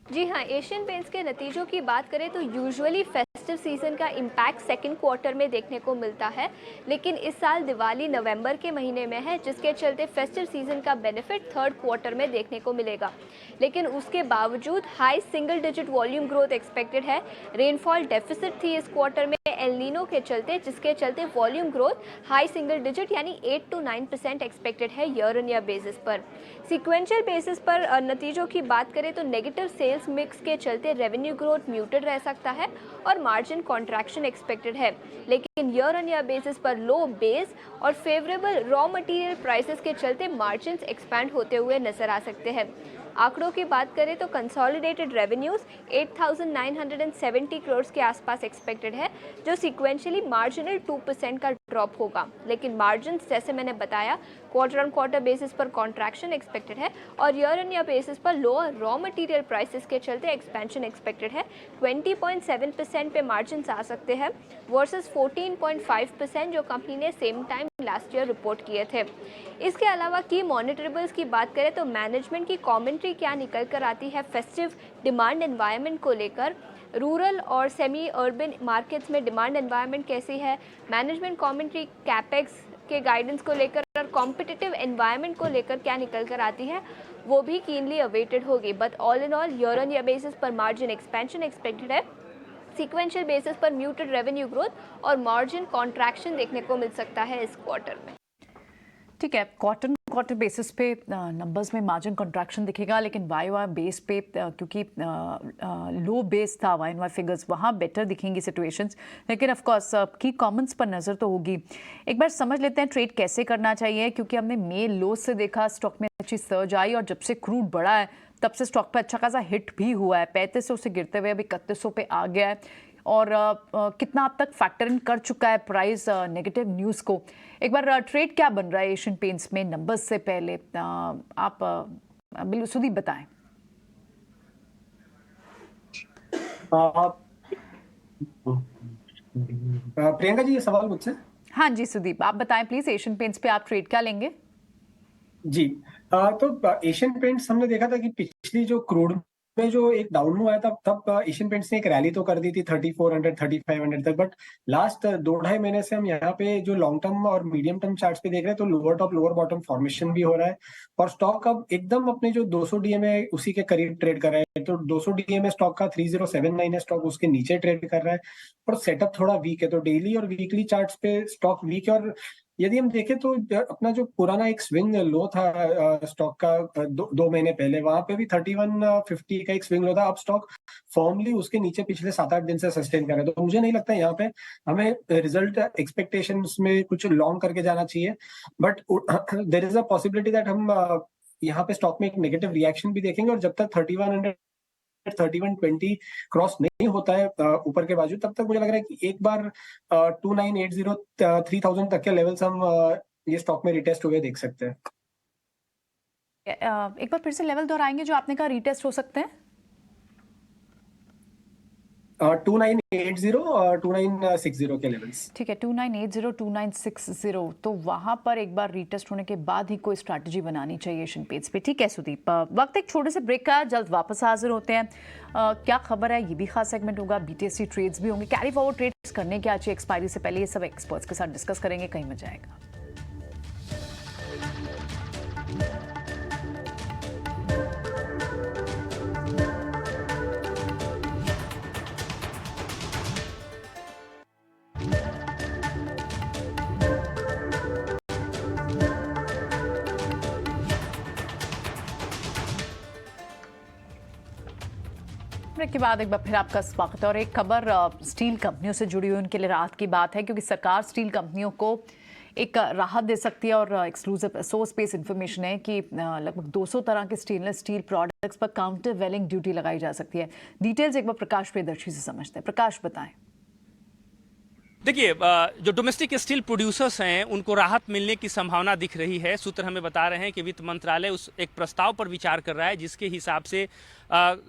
जी हाँ, एशियन पेंट्स के नतीजों की बात करें तो यूजुअली फेस्टिव सीजन का इम्पैक्ट सेकंड क्वार्टर में देखने को मिलता है, लेकिन इस साल दिवाली नवंबर के महीने में है, जिसके चलते फेस्टिव सीजन का बेनिफिट थर्ड क्वार्टर में देखने को मिलेगा। लेकिन उसके बावजूद high single digit volume growth expected है। रेनफॉल डेफिसिट थी इस क्वार्टर में एल नीनो के चलते, जिसके चलते volume growth high single digit यानी 8 to 9% एक्सपेक्टेड है ईयर ऑन ईयर बेसिस पर। सिक्वेंशियल बेसिस पर नतीजों की बात करें तो नेगेटिव सेल्स मिक्स के चलते रेवेन्यू ग्रोथ म्यूटेड रह सकता है और मार्जिन कॉन्ट्रैक्शन एक्सपेक्टेड है, लेकिन ईयर ऑन ईयर बेसिस पर लो बेस और फेवरेबल रॉ मटेरियल प्राइसेस के चलते मार्जिन्स एक्सपैंड होते हुए नजर आ सकते हैं। आंकड़ों की बात करें तो कंसोलिडेटेड रेवेन्यूज 8,970 करोड़ के आसपास एक्सपेक्टेड है, जो सिक्वेंशियली मार्जिनल 2% का ड्रॉप होगा, लेकिन मार्जिन्स जैसे मैंने बताया क्वार्टर ऑन क्वार्टर बेसिस पर कॉन्ट्रैक्शन एक्सपेक्टेड है और ईयर ऑन ईयर बेसिस पर लोअर रॉ मटेरियल प्राइसेस के चलते एक्सपेंशन एक्सपेक्टेड है। 20.7% पे मार्जिन्स आ सकते हैं वर्सेस 14.5% जो कंपनी ने same time last year report किए थे। इसके अलावा की मॉनिटरेबल्स की बात करें तो मैनेजमेंट की कमेंट्री क्या निकल कर आती है फेस्टिव डिमांड एनवायरनमेंट को लेकर, रूरल और सेमी अर्बन मार्केट्स में डिमांड एनवायरनमेंट कैसी है, मैनेजमेंट कमेंट्री कैपेक्स के गाइडेंस को लेकर और कॉम्पिटिटिव एनवायरनमेंट को लेकर क्या निकल कर आती है, वो भी कीनली अवेटेड होगी। But all in all year on year basis पर मार्जिन एक्सपेंशन एक्सपेक्टेड है, सीक्वेंशियल बेसिस पर म्यूटेड रेवेन्यू ग्रोथ और मार्जिन कॉन्ट्रैक्शन देखने को मिल सकता है इस क्वार्टर में। ठीक है, क्वार्टर बेसिस पे नंबर्स में मार्जिन कंट्रैक्शन दिखेगा, लेकिन वाई बेस पे क्योंकि लो बेस था वाई फिगर्स, वहाँ बेटर दिखेंगी सिचुएशंस। लेकिन ऑफ कोर्स की कॉमन्स पर नज़र तो होगी। एक बार समझ लेते हैं ट्रेड कैसे करना चाहिए, क्योंकि हमने मे लो से देखा स्टॉक में अच्छी सर्ज आई, और जब से क्रूड बढ़ा है तब से स्टॉक पे अच्छा खासा हिट भी हुआ है। 3500 से गिरते हुए अभी 3100 पे आ गया है, और कितना अब तक फैक्टर इन कर चुका है प्राइस नेगेटिव न्यूज़ को। एक बार ट्रेड क्या बन रहा है एशियन पेंट्स में नंबर्स से पहले, आप बिल्कुल सुदीप बताएं। प्रियंका जी, ये सवाल मुझसे? हाँ जी सुदीप, आप बताएं प्लीज, एशियन पेंट्स पे आप ट्रेड क्या लेंगे? जी, तो एशियन पेंट्स हमने देखा था कि पिछली जो क्रूड में जो एक डाउन मूव आया था, तब एशियन पेंट्स ने एक रैली तो कर दी थी 3400 3500 तक, बट लास्ट 2-2.5 महीने से हम यहाँ पे जो लॉन्ग टर्म और मीडियम टर्म चार्ट्स पे देख रहे हैं तो lower top lower bottom formation भी हो रहा है, और स्टॉक अब एकदम अपने जो 200 डीएमए उसी के करीब ट्रेड कर रहा है। तो 200 डीएमए स्टॉक का 3079 है, स्टॉक उसके नीचे ट्रेड कर रहा है, और सेटअप थोड़ा वीक है। तो डेली और वीकली चार्ट्स पे स्टॉक वीक है, और यदि हम देखें तो अपना जो पुराना एक स्विंग लो था स्टॉक का 2 महीने पहले, वहां पे भी 3150 का एक स्विंग लो था। अब स्टॉक फॉर्मली उसके नीचे पिछले 7-8 दिन से सस्टेन कर रहा है। तो मुझे नहीं लगता है यहाँ पे हमें रिजल्ट एक्सपेक्टेशंस में कुछ लॉन्ग करके जाना चाहिए, but there is a possibility that हम यहाँ पे स्टॉक में एक नेगेटिव रिएक्शन भी देखेंगे, और जब तक 3120 क्रॉस नहीं होता है ऊपर के बाजू, तब तक मुझे लग रहा है कि एक बार 2980 3000 तक के लेवल्स हम ये स्टॉक में रिटेस्ट हुए देख सकते हैं। एक बार फिर से लेवल दोहराएंगे जो आपने कहा रिटेस्ट हो सकते हैं? 2980 2960 के लेवल्स। ठीक है, 2980 2960, तो वहां पर एक बार रीटेस्ट होने के बाद ही कोई स्ट्रैटेजी बनानी चाहिए एशियन पेंट्स पे। ठीक है सुदीप, वक्त एक छोटे से ब्रेक का, जल्द वापस हाजिर होते हैं। क्या खबर है, ये भी खास सेगमेंट होगा, बीटीएससी ट्रेड्स भी होंगे, कैरी फॉरवर्ड ट्रेड्स करने क्या चाहिए एक्सपायरी से पहले, ये सब एक्सपर्ट्स के साथ डिस्कस करेंगे, कहीं मजा आएगा। ब्रेक के बाद एक बार फिर आपका स्वागत है, और एक खबर स्टील कंपनियों से जुड़ी हुई, उनके लिए राहत की बात है, क्योंकि सरकार स्टील कंपनियों को एक राहत दे सकती है, और एक्सक्लूसिव सोर्स बेस इंफॉर्मेशन है कि लगभग 200 तरह के स्टेनलेस स्टील प्रोडक्ट्स पर काउंटर वेलिंग ड्यूटी लगाई जा सकती है। डिटेल्स एक बार प्रकाश प्रियदर्शी से समझते हैं। प्रकाश बताएं। देखिए, जो डोमेस्टिक स्टील प्रोड्यूसर्स हैं उनको राहत मिलने की संभावना दिख रही है। सूत्र हमें बता रहे हैं कि वित्त मंत्रालय उस एक प्रस्ताव पर विचार कर रहा है जिसके हिसाब से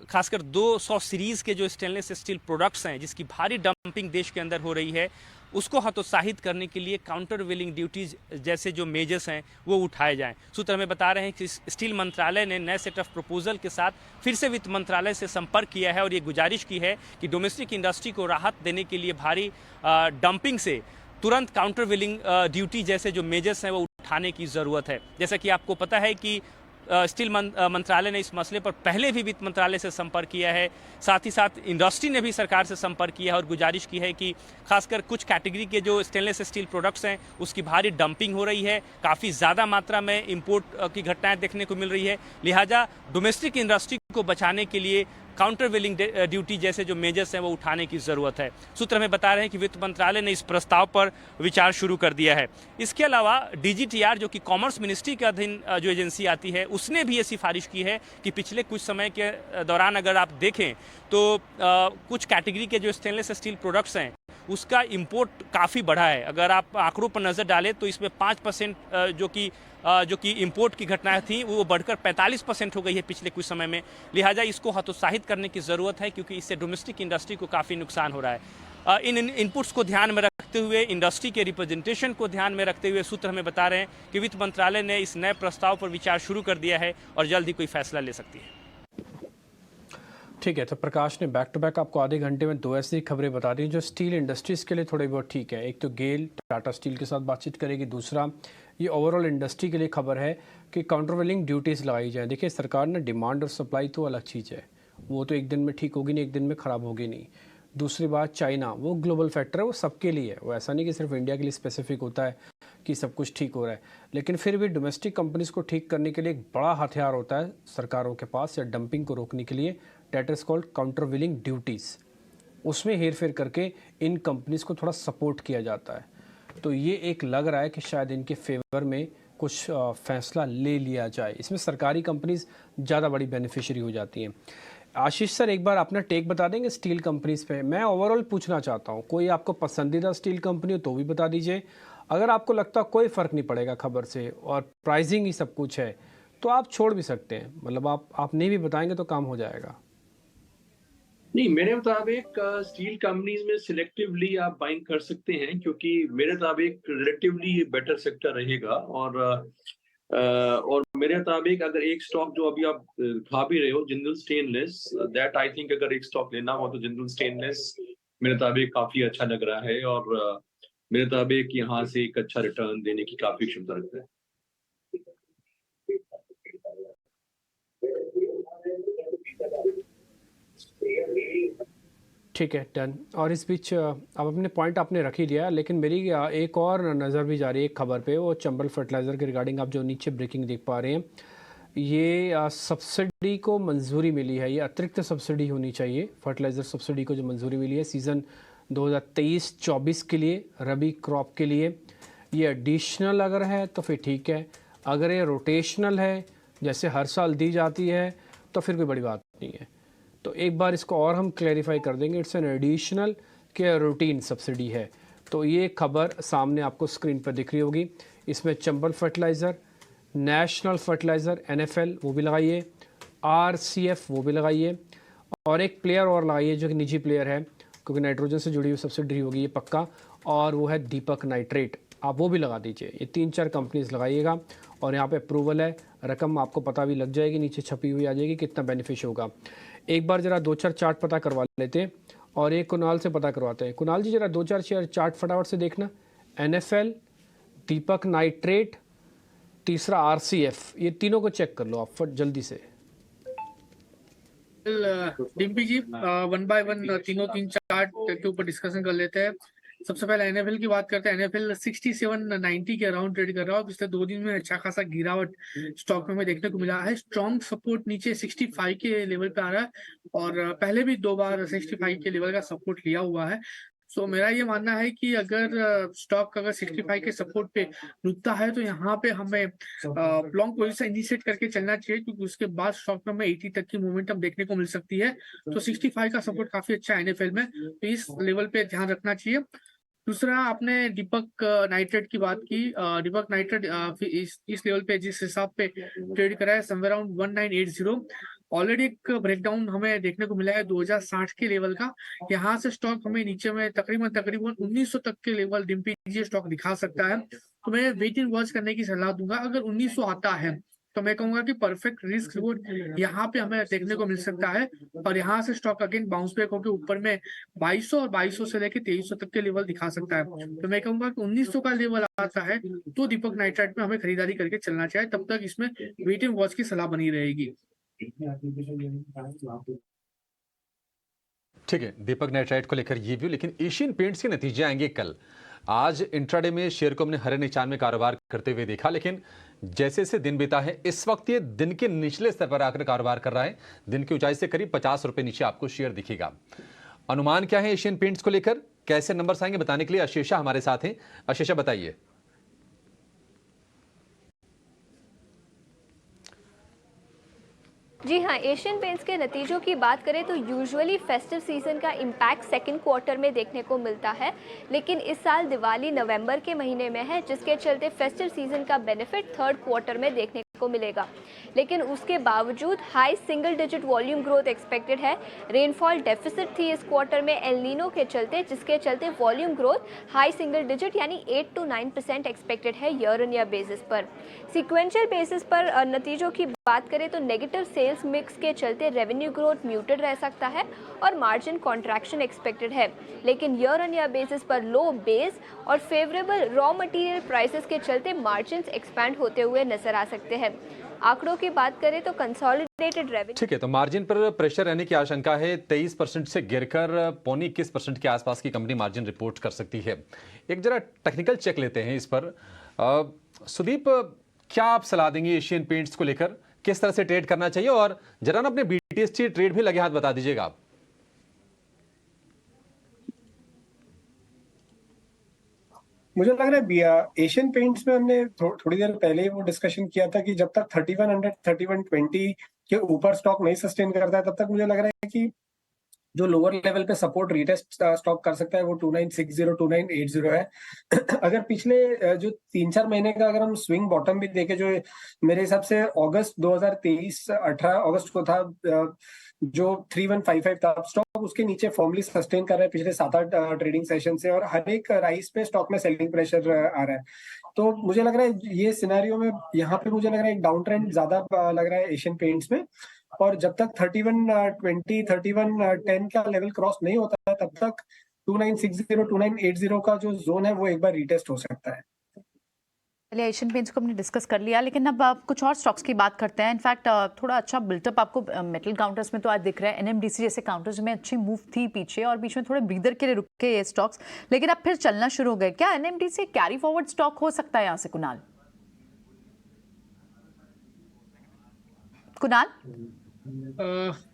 खासकर 200 सीरीज के जो स्टेनलेस स्टील प्रोडक्ट्स हैं जिसकी भारी डंपिंग देश के अंदर हो रही है, उसको हतोत्साहित करने के लिए काउंटर वेलिंग ड्यूटीज जैसे जो मेजर्स हैं वो उठाए जाएं। सूत्र हमें बता रहे हैं कि स्टील मंत्रालय ने नए सेट ऑफ प्रपोजल के साथ फिर से वित्त मंत्रालय से संपर्क किया है और ये गुजारिश की है कि डोमेस्टिक इंडस्ट्री को राहत देने के लिए भारी डंपिंग से तुरंत काउंटर वेलिंग ड्यूटी जैसे जो मेजर्स हैं वो उठाने की ज़रूरत है। जैसा कि आपको पता है कि स्टील मंत्रालय ने इस मसले पर पहले भी वित्त मंत्रालय से संपर्क किया है, साथ ही साथ इंडस्ट्री ने भी सरकार से संपर्क किया है और गुजारिश की है कि खासकर कुछ कैटेगरी के जो स्टेनलेस स्टील प्रोडक्ट्स हैं उसकी भारी डंपिंग हो रही है, काफ़ी ज़्यादा मात्रा में इंपोर्ट की घटनाएं देखने को मिल रही है, लिहाजा डोमेस्टिक इंडस्ट्री को बचाने के लिए काउंटर वेलिंग ड्यूटी जैसे जो मेजर्स हैं वो उठाने की ज़रूरत है। सूत्र हमें बता रहे हैं कि वित्त मंत्रालय ने इस प्रस्ताव पर विचार शुरू कर दिया है। इसके अलावा DGTR जो कि कॉमर्स मिनिस्ट्री के अधीन जो एजेंसी आती है उसने भी ये सिफारिश की है कि पिछले कुछ समय के दौरान अगर आप देखें तो कुछ कैटेगरी के जो स्टेनलेस स्टील प्रोडक्ट्स हैं उसका इंपोर्ट काफ़ी बढ़ा है। अगर आप आंकड़ों पर नज़र डालें तो इसमें 5% जो कि इंपोर्ट की घटनाएं थी वो बढ़कर 45% हो गई है पिछले कुछ समय में। लिहाजा इसको हतोत्साहित करने की ज़रूरत है क्योंकि इससे डोमेस्टिक इंडस्ट्री को काफ़ी नुकसान हो रहा है। इन इनपुट्स को ध्यान में रखते रखते हुए, इंडस्ट्री के रिप्रेजेंटेशन को ध्यान में रखते हुए सूत्र हमें बता रहे हैं कि वित्त मंत्रालय ने इस नए प्रस्ताव पर विचार शुरू कर दिया है और जल्द ही कोई फैसला ले सकती है। ठीक है, तो प्रकाश ने बैक टू बैक आपको आधे घंटे में 2 ऐसी खबरें बता दी जो स्टील इंडस्ट्रीज के लिए थोड़ी बहुत ठीक है। एक तो गेल टाटा स्टील के साथ बातचीत करेगी, दूसरा ये ओवरऑल इंडस्ट्री के लिए खबर है कि काउंटरवेलिंग ड्यूटीज़ लगाई जाए। देखिए, सरकार ने डिमांड और सप्लाई तो अलग चीज़ है, वो तो एक दिन में ठीक होगी नहीं, एक दिन में ख़राब होगी नहीं। दूसरी बात, चाइना वो ग्लोबल फैक्टर है, वो सबके लिए है, वो ऐसा नहीं कि सिर्फ इंडिया के लिए स्पेसिफिक होता है कि सब कुछ ठीक हो रहा है। लेकिन फिर भी डोमेस्टिक कंपनीज को ठीक करने के लिए एक बड़ा हथियार होता है सरकारों के पास, या डंपिंग को रोकने के लिए, that is called countervailing duties. उसमें हेर फेर करके इन कंपनीज को थोड़ा सपोर्ट किया जाता है। तो ये एक लग रहा है कि शायद इनके फेवर में कुछ फैसला ले लिया जाए। इसमें सरकारी कंपनीज ज़्यादा बड़ी बेनिफिशियरी हो जाती हैं। आशीष सर, एक बार अपना टेक बता देंगे स्टील कंपनीज पे। मैं ओवरऑल पूछना चाहता हूँ, कोई आपको पसंदीदा स्टील कंपनी हो तो भी बता दीजिए। अगर आपको लगता है कोई फ़र्क नहीं पड़ेगा खबर से और प्राइसिंग ही सब कुछ है, तो आप छोड़ भी सकते हैं। मतलब आप नहीं भी बताएंगे तो काम हो जाएगा। नहीं, मेरे मुताबिक स्टील कंपनीज में सिलेक्टिवली आप बाइंग कर सकते हैं, क्योंकि मेरे मुताबिक रिलेटिवली बेटर सेक्टर रहेगा। और मेरे मुताबिक अगर एक स्टॉक जो अभी आप खा भी रहे हो, Jindal stainless, that I think अगर एक स्टॉक लेना हो तो जिंदल स्टेनलेस मेरे मुताबिक काफी अच्छा लग रहा है, और मेरे मुताबिक यहाँ से एक अच्छा रिटर्न देने की काफी क्षमता रखता है। ठीक है, डन। और इस बीच अब अपने पॉइंट आपने रख ही दिया, लेकिन मेरी एक और नज़र भी जा रही है एक खबर पे, वो चंबल फर्टिलाइज़र के रिगार्डिंग आप जो नीचे ब्रेकिंग देख पा रहे हैं। ये सब्सिडी को मंजूरी मिली है, ये अतिरिक्त सब्सिडी होनी चाहिए। फर्टिलाइज़र सब्सिडी को जो मंजूरी मिली है सीज़न 2023-24 के लिए, रबी क्रॉप के लिए। ये एडिशनल अगर है तो फिर ठीक है, अगर ये रोटेशनल है जैसे हर साल दी जाती है तो फिर कोई बड़ी बात नहीं है। तो एक बार इसको और हम क्लैरिफाई कर देंगे, इट्स एन एडिशनल के रूटीन सब्सिडी है। तो ये खबर सामने आपको स्क्रीन पर दिख रही होगी। इसमें Chambal fertiliser, national fertiliser NFL वो भी लगाइए, RCF वो भी लगाइए, और एक प्लेयर और लगाइए जो कि निजी प्लेयर है, क्योंकि नाइट्रोजन से जुड़ी हुई सब्सिडी होगी ये पक्का, और वो है दीपक नाइट्रेट, आप वो भी लगा दीजिए। ये 3-4 कंपनीज लगाइएगा, और यहाँ पे अप्रूवल है, रकम आपको पता भी लग जाएगी, नीचे छपी हुई आ जाएगी कितना बेनिफिश होगा। एक बार ज़रा 2-4 चार्ट पता करवा लेते हैं, और एक कुणाल से पता करवाते हैं। कुणाल जी, ज़रा 2-4 चार्ट फटाफट से देखना। NFL, दीपक नाइट्रेट, तीसरा RCF, ये तीनों को चेक कर लो आप जल्दी से। डिम्पी जी, 1 by 1 तीन चार्ट के ऊपर डिस्कशन कर लेते हैं। सबसे पहले NFL की बात करते हैं। NFL 6790 के अराउंड ट्रेड कर रहा है। पिछले 2 दिन में अच्छा खासा गिरावट स्टॉक में देखने को मिला है। स्ट्रॉन्ग सपोर्ट नीचे 65 के लेवल पे आ रहा है, और पहले भी 2 बार 65 के लेवल का सपोर्ट लिया हुआ है। सो मेरा ये मानना है कि अगर स्टॉक अगर 65 के सपोर्ट पे रुकता है तो यहाँ पे हमें लॉन्ग पोजीशन इनिशिएट करके चलना चाहिए, क्योंकि उसके बाद स्टॉक में हमें 80 तक की मोमेंटम देखने को मिल सकती है। तो 65 का सपोर्ट काफी अच्छा है NFL में, तो इस लेवल पे ध्यान रखना चाहिए। दूसरा, आपने दीपक नाइट्रेट की बात की। दीपक नाइट्रेट इस लेवल पे जिस हिसाब पे ट्रेड करा है, समवेयर अराउंड 1980, ऑलरेडी एक ब्रेकडाउन हमें देखने को मिला है 2060 के लेवल का। यहाँ से स्टॉक हमें नीचे में तकरीबन 1900 तक के लेवल डिम्पी जी स्टॉक दिखा सकता है। तो मैं वेट एंड वॉच करने की सलाह दूंगा। अगर 1900 आता है तो मैं कहूंगा कि परफेक्ट रिस्क रिवॉर्ड यहाँ पे हमें देखने को मिल सकता है, और यहाँ से स्टॉक अगेन बाउंस बैक होकर ऊपर में 2200 और 2200 से लेकर 2300 तक के लेवल दिखा सकता है। तो मैं कहूंगा कि 1900 का लेवल आता है तो दीपक नाइट्रेट में हमें खरीदारी करके चलना चाहिए। तब तक इसमें वेट एंड वॉच की सलाह बनी रहेगी। ठीक है, दीपक नाइट्राइट को लेकर ये व्यू। लेकिन एशियन पेंट्स के नतीजे आएंगे कल। आज इंट्राडे में शेयर को हमने हरे निशान में कारोबार करते हुए देखा, लेकिन जैसे जैसे दिन बीता है इस वक्त ये दिन के निचले स्तर पर आकर कारोबार कर रहा है। दिन की ऊंचाई से करीब 50 रुपए नीचे आपको शेयर दिखेगा। अनुमान क्या है एशियन पेंट्स को लेकर, कैसे नंबर्स आएंगे, बताने के लिए अशेषा हमारे साथ हैं। अशेषा, बताइए। जी हाँ, एशियन पेंट्स के नतीजों की बात करें तो यूजुअली फेस्टिव सीजन का इम्पैक्ट सेकंड क्वार्टर में देखने को मिलता है, लेकिन इस साल दिवाली नवंबर के महीने में है, जिसके चलते फेस्टिव सीजन का बेनिफिट थर्ड क्वार्टर में देखने को मिलेगा, लेकिन उसके बावजूद high single digit volume growth expected है। रेनफॉल डेफिसिट थी इस क्वार्टर में एल नीनो के चलते, जिसके चलते volume growth high single digit यानी 8 to 9% एक्सपेक्टेड है ईयर ऑन ईयर बेसिस पर। सीक्वेंशियल बेसिस पर नतीजों की बात करें तो नेगेटिव सेल्स मिक्स के चलते रेवेन्यू ग्रोथ म्यूटेड रह सकता है और मार्जिन कॉन्ट्रैक्शन एक्सपेक्टेड है, लेकिन ईयर ऑन ईयर बेसिस पर लो बेस और फेवरेबल रॉ मटेरियल प्राइसेस के चलते मार्जिन्स एक्सपैंड होते हुए नजर आ सकते हैं। आंकड़ों की बात करें तो कंसोलिडेटेड रेवेन्यू, ठीक है, तो मार्जिन पर प्रेशर रहने की आशंका है। 23% से गिरकर 21% के आसपास की कंपनी मार्जिन रिपोर्ट कर सकती है। एक जरा टेक्निकल चेक लेते हैं इस पर। सुदीप, क्या आप सलाह देंगे एशियन पेंट्स को लेकर, किस तरह से ट्रेड करना चाहिए? और जरा ना अपने BTST ट्रेड भी लगे हाथ बता दीजिएगा आप। मुझे लग रहा है एशियन पेंट्स में हमने थोड़ी देर पहले ही वो डिस्कशन किया था कि जब तक 3100 3120 के ऊपर स्टॉक नहीं सस्टेन करता है तब तक मुझे लग रहा है कि जो लोअर लेवल पे सपोर्ट रीटेस्ट स्टॉक कर सकता है वो 2960 2980 है। अगर पिछले जो 3-4 महीने का अगर हम स्विंग बॉटम भी देखें, जो मेरे हिसाब से अगस्त 2023 18 अगस्त को था, जो 3155 था, स्टॉक उसके नीचे फॉर्मली सस्टेन कर रहा है पिछले 7-8 ट्रेडिंग सेशन से, और हर एक राइस पे स्टॉक में सेलिंग प्रेशर आ रहा है। तो मुझे लग रहा है ये सिनेरियो में यहाँ पे मुझे लग रहा है एक डाउन ट्रेंड ज्यादा लग रहा है एशियन पेंट्स में, और जब तक 3120 3110 का लेवल क्रॉस नहीं होता है तब तक 2960 2980 का जो जोन है वो एक बार रीटेस्ट हो सकता है। चलिए, एशियन पेंट्स को हमने डिस्कस कर लिया, लेकिन अब आप कुछ और स्टॉक्स की बात करते हैं। इनफैक्ट थोड़ा अच्छा बिल्टअप आपको मेटल काउंटर्स में तो आज दिख रहा है। NMDC जैसे काउंटर्स में अच्छी मूव थी पीछे और बीच में थोड़े ब्रीदर के लिए रुके ये स्टॉक्स, लेकिन अब फिर चलना शुरू हो गए। क्या NMDC कैरी फॉरवर्ड स्टॉक हो सकता है यहाँ से? कुणाल